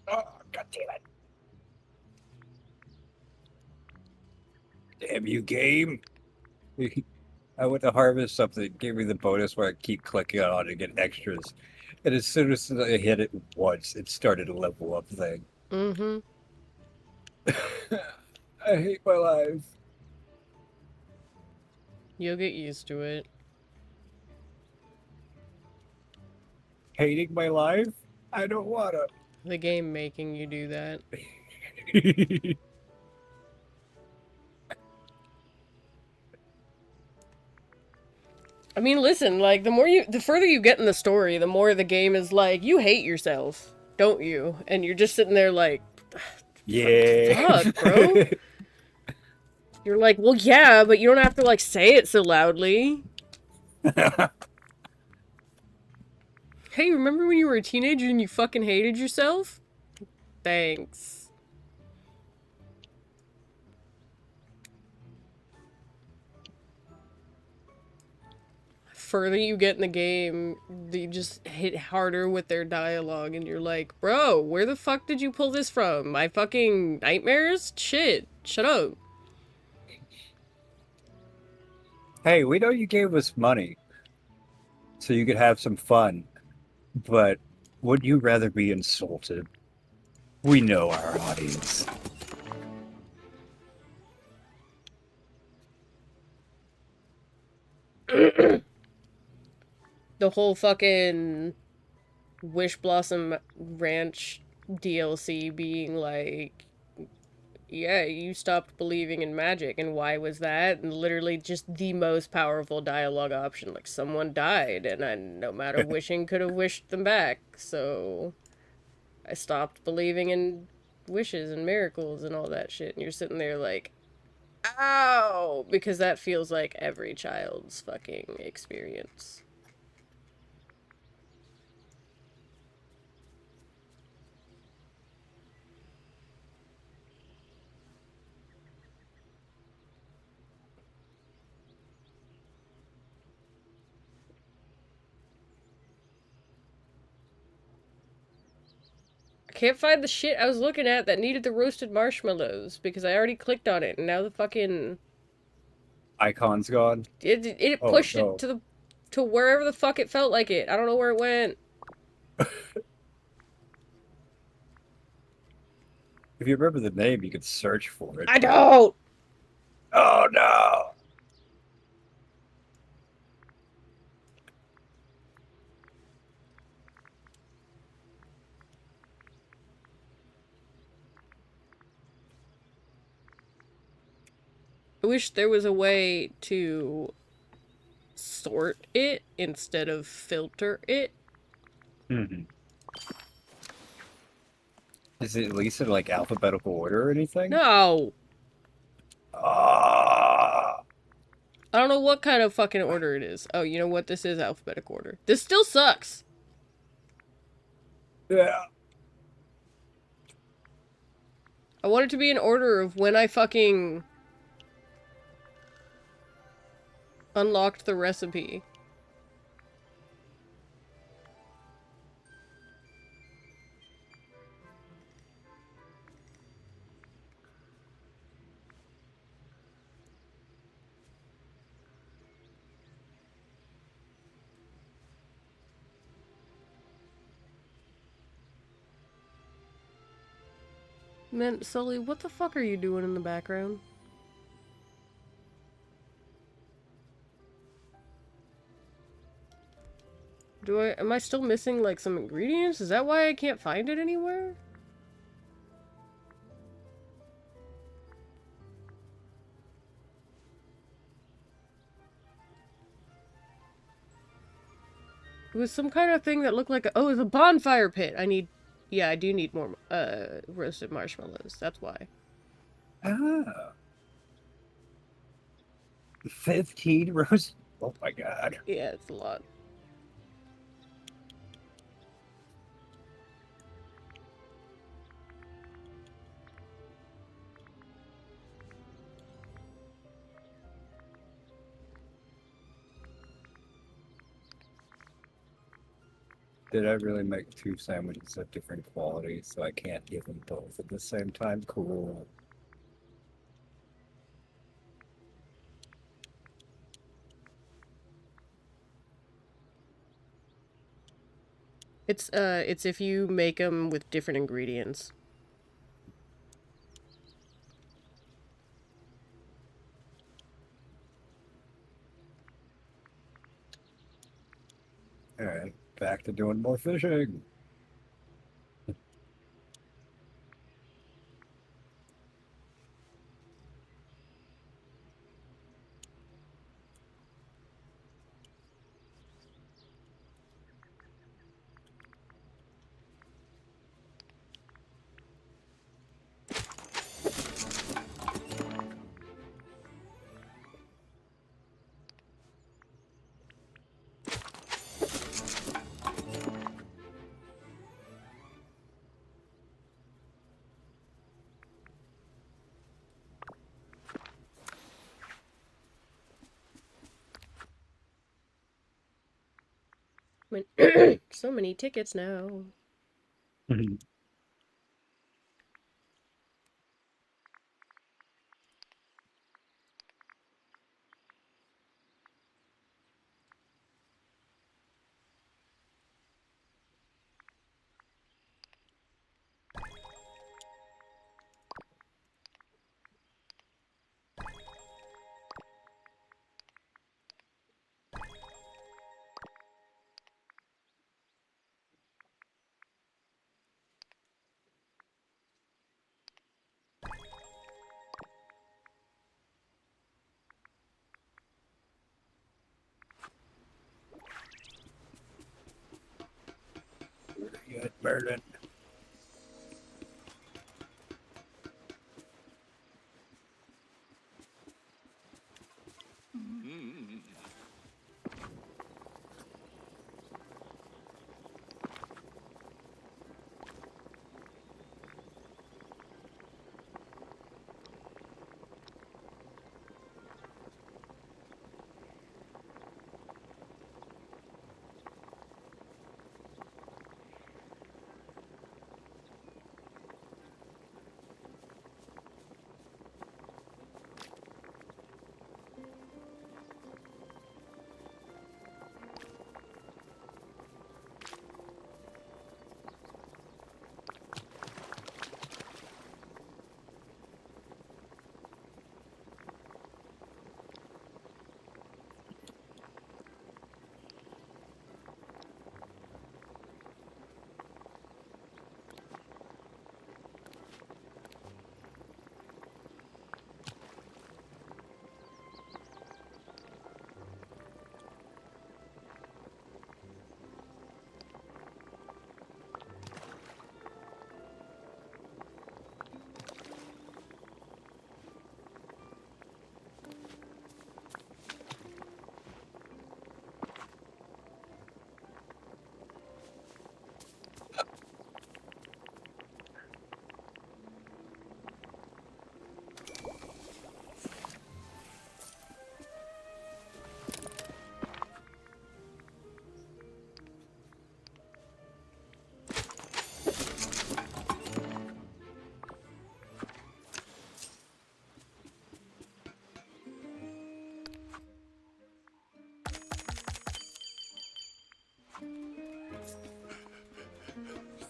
Oh, God damn it. Damn you, game. I went to harvest something, it gave me the bonus where I keep clicking on it to get extras. And as soon as I hit it once, it started a level up thing. Mm-hmm. I hate my life. You'll get used to it. Hating my life? I don't wanna. The game making you do that. I mean, listen, like, the further you get in the story, the more the game is like, you hate yourself, don't you? And you're just sitting there like, Yeah. fuck, bro. You're like, well, yeah, but you don't have to, like, say it so loudly. Hey, remember when you were a teenager and you fucking hated yourself? Thanks. Further you get in the game, they just hit harder with their dialogue, and you're like, bro, where the fuck did you pull this from? My fucking nightmares? Shit, shut up. Hey, we know you gave us money so you could have some fun, but would you rather be insulted? We know our audience. The whole fucking Wish Blossom Ranch DLC being like, yeah, you stopped believing in magic, and why was that? And literally just the most powerful dialogue option, like someone died, and I, no matter wishing, could have wished them back, so I stopped believing in wishes and miracles and all that shit, and you're sitting there like, ow! Because that feels like every child's fucking experience. I can't find the shit I was looking at that needed the roasted marshmallows because I already clicked on it and now the fucking Icon's gone. it Oh, pushed no. it to wherever the fuck it felt like it. I don't know where it went. If you remember the name, you could search for it. I don't. Oh no! I wish there was a way to sort it instead of filter it. Mm-hmm. Is it at least in like alphabetical order or anything? No. Ah. I don't know what kind of fucking order it is. Oh, you know what? This is alphabetical order. This still sucks. Yeah. I want it to be in order of when I fucking unlocked the recipe. Man, Sully, what the fuck are you doing in the background? Am I still missing, like, some ingredients? Is that why I can't find it anywhere? It was some kind of thing that looked like oh, it's a bonfire pit! Yeah, I do need more, roasted marshmallows. That's why. Ah. 15 roast. Oh my god. Yeah, it's a lot. Did I really make 2 sandwiches of different quality so I can't give them both at the same time? Cool. It's if you make them with different ingredients. Alright, back to doing more fishing. So many tickets now. Good, Merlin.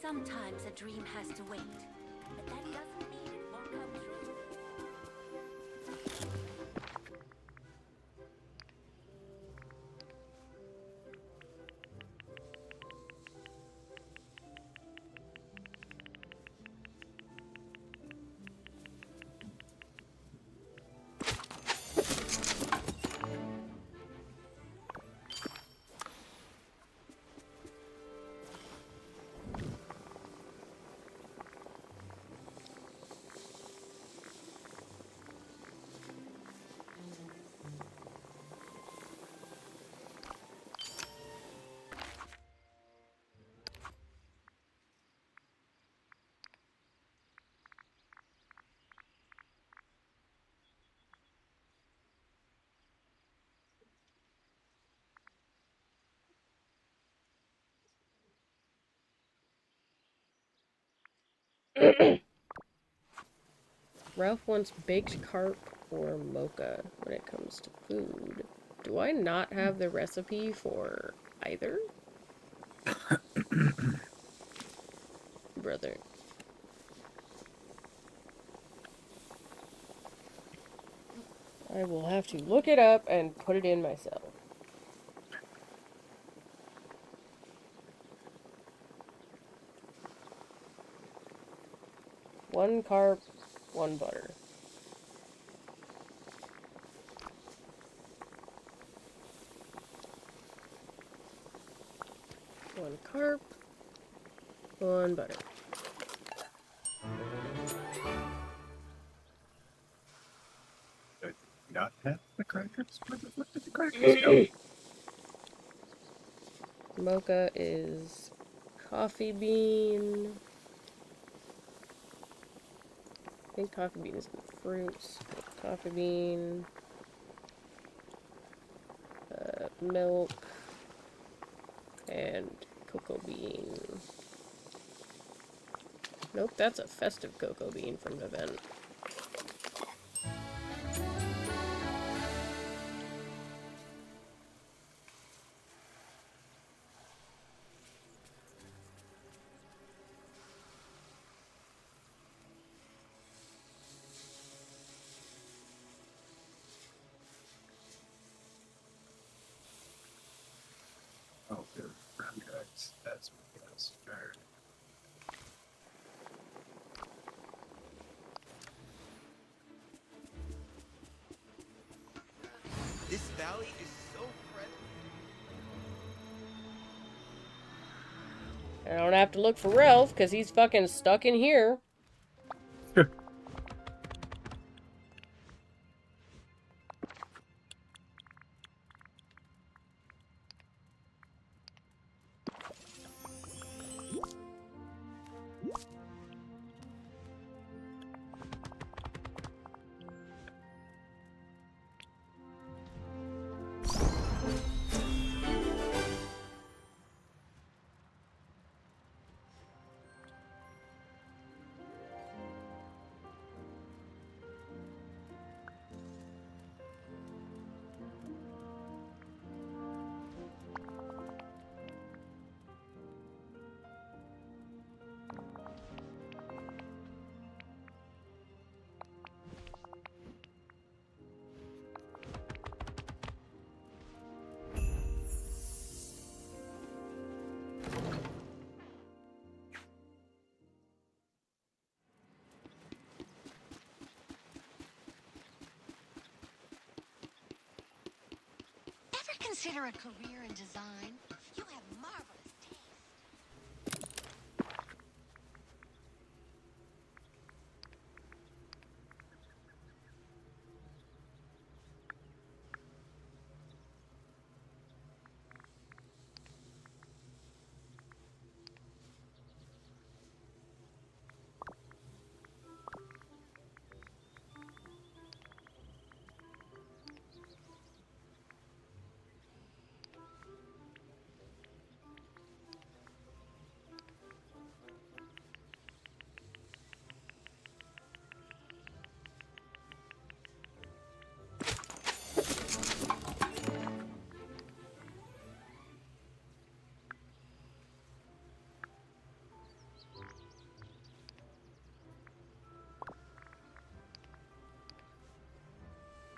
Sometimes a dream has to wait, but that doesn't mean it won't come true. Ralph wants baked carp or mocha when it comes to food. Do I not have the recipe for either? Brother. I will have to look it up and put it in myself. One carp, one butter. One carp, one butter. Do I not have the crackers? Where the fuck did the crackers go? Mocha is coffee bean. I think coffee bean is in the fruits. Coffee bean. Milk. And cocoa bean. Nope, that's a festive cocoa bean from an event. Oh, they're brown guys. That's what that's. Alright. This valley is so friendly. I don't have to look for Ralph, because he's fucking stuck in here. Ever consider a career in design? You have marvelous taste.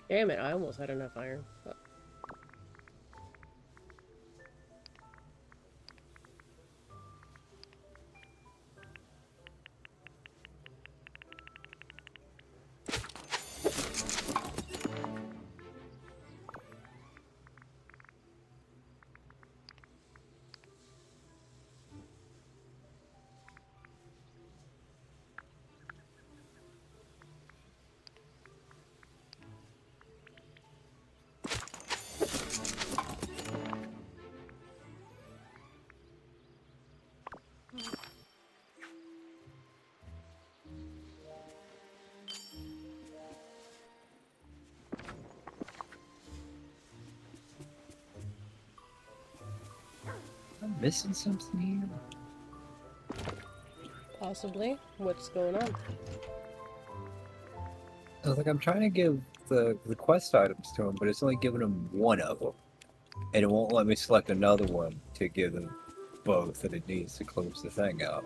Damn it, I almost had enough iron. Fuck. I'm missing something here. Possibly. What's going on? I was like, I'm trying to give the quest items to him, but it's only giving him one of them. And it won't let me select another one to give him both that it needs to close the thing out.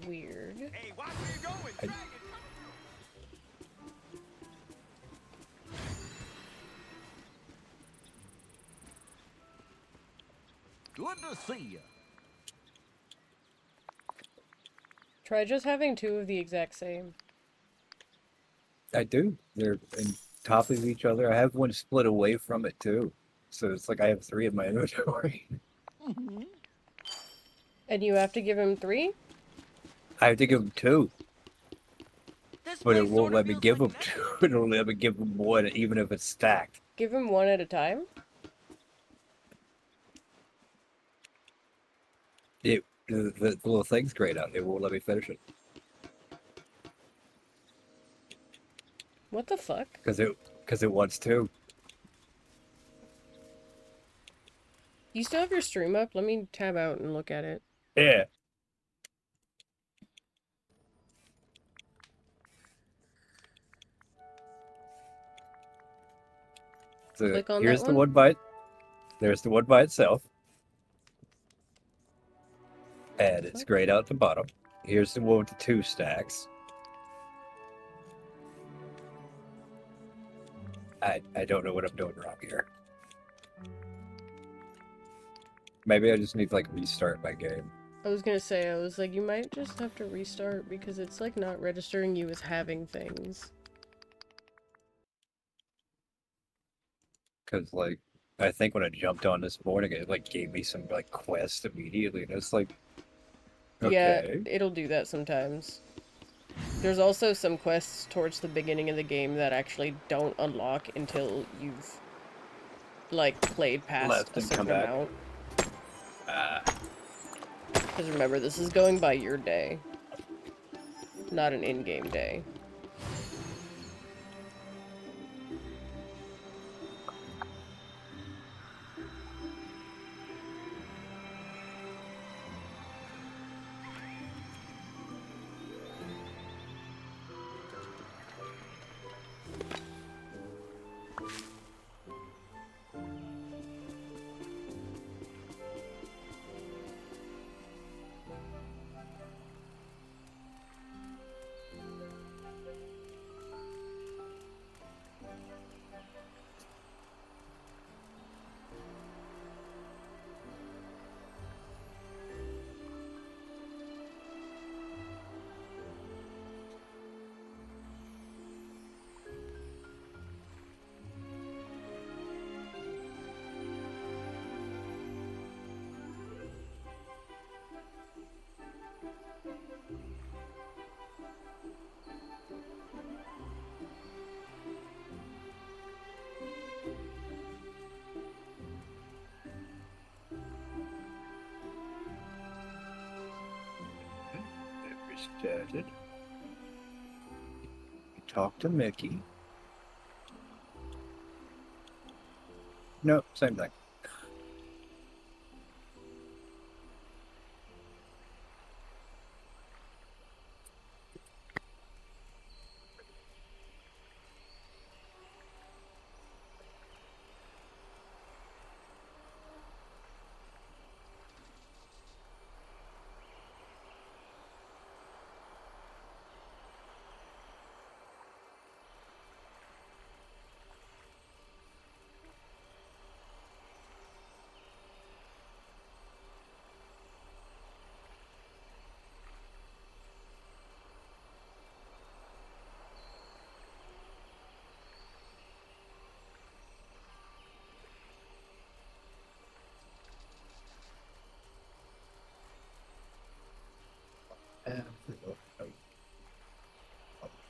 Weird. Hey, watch where you're going, I- dragon! Good to see you. Try just having two of the exact same. I do. They're on top of each other. I have one split away from it too. So it's like I have three in my inventory. And you have to give him 3? I have to give him two, This but it place won't sorta let me feels give like him an two. It'll let me give him one, even if it's stacked. Give him 1 at a time? The little thing's grayed out. It won't let me finish it What the fuck? because it wants two. You still have your stream up? Let me tab out and look at it. Yeah. So Click on here's that the one. one by there's the one by itself. And it's grayed out the bottom. Here's the one with the 2 stacks. I don't know what I'm doing wrong here. Maybe I just need to like restart my game. I was gonna say, I was like, you might just have to restart because it's like not registering you as having things. Cause like I think when I jumped on this morning it like gave me some like quest immediately and it's like Yeah, okay. it'll do that sometimes. There's also some quests towards the beginning of the game that actually don't unlock until you've like played past Left a and come certain back. amount. Because remember, this is going by your day, not an in-game day. It restarted. You talk to Mickey. Nope, same thing.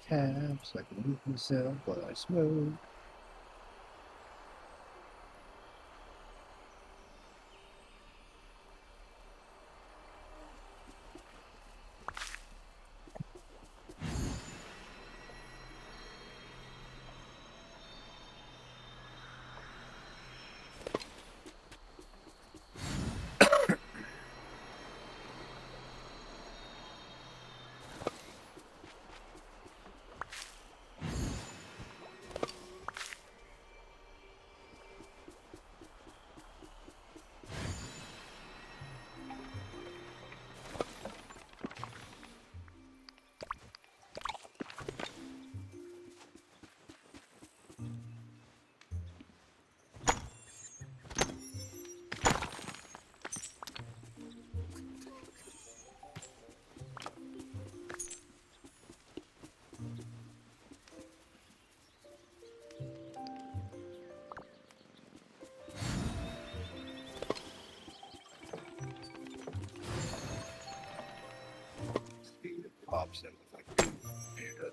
Tabs, I can move myself while I smoke. Speed it pops in like muted.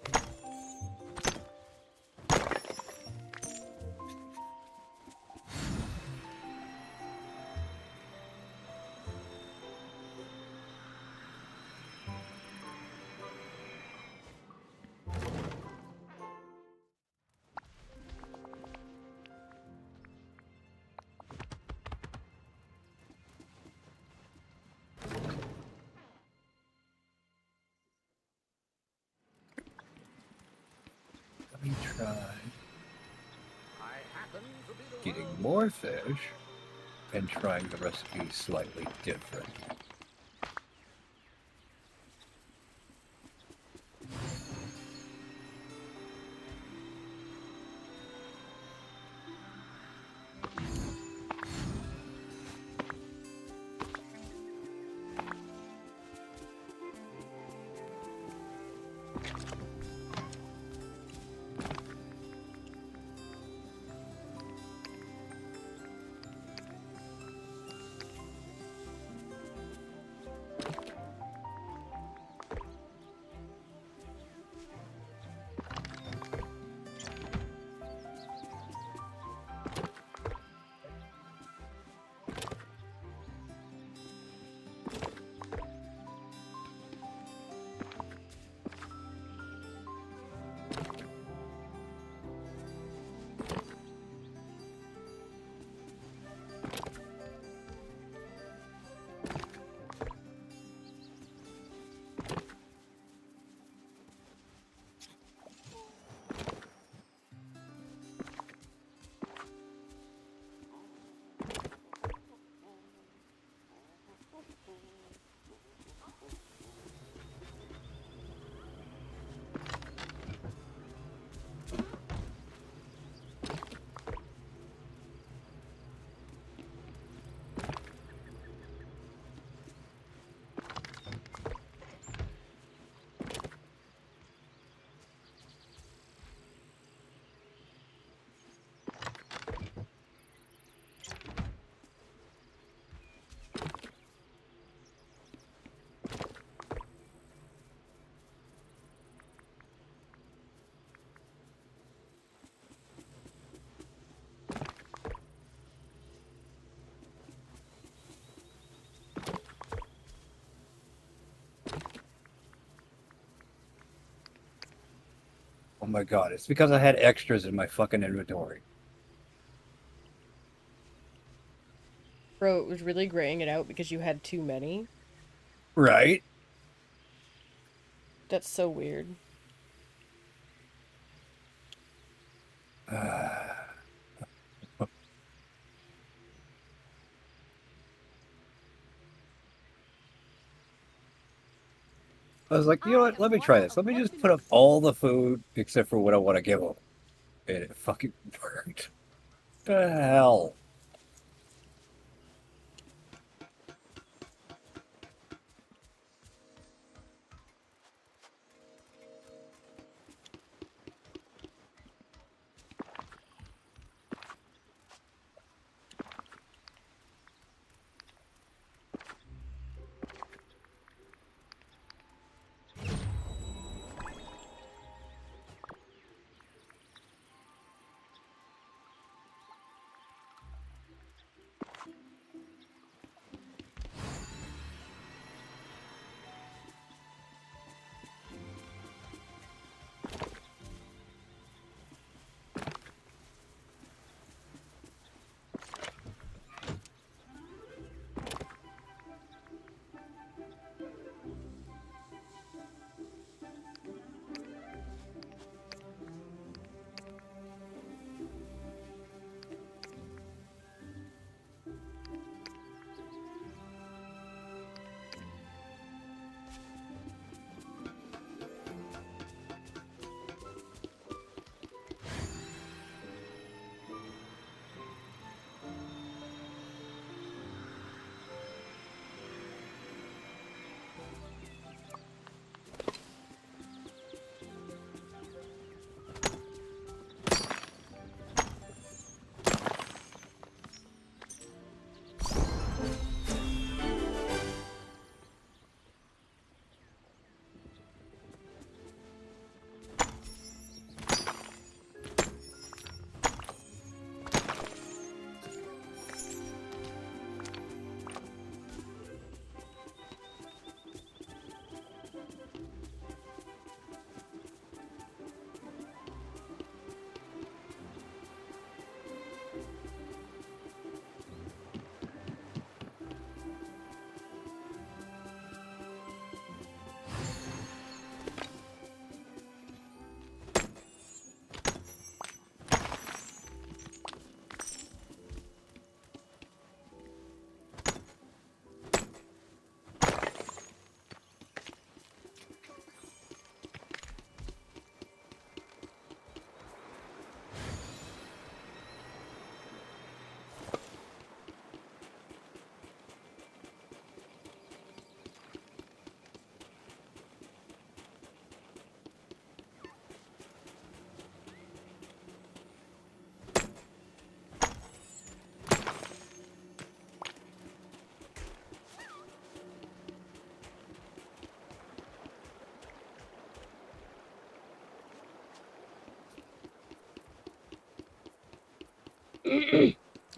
try I happen to be the getting world's more fish and trying the recipe slightly different. Oh my god, it's because I had extras in my fucking inventory. Bro, it was really graying it out because you had too many. Right? That's so weird. I was like, you know what? Let me try this. Let me just put up all the food except for what I want to give them. And it fucking worked. The hell?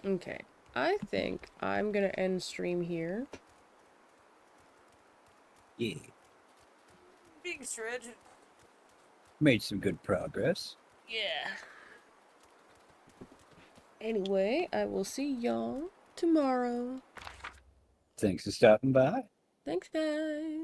Okay. I think I'm gonna end stream here. Yeah. Big stretch. Made some good progress. Yeah. Anyway, I will see y'all tomorrow. Thanks for stopping by. Thanks, guys.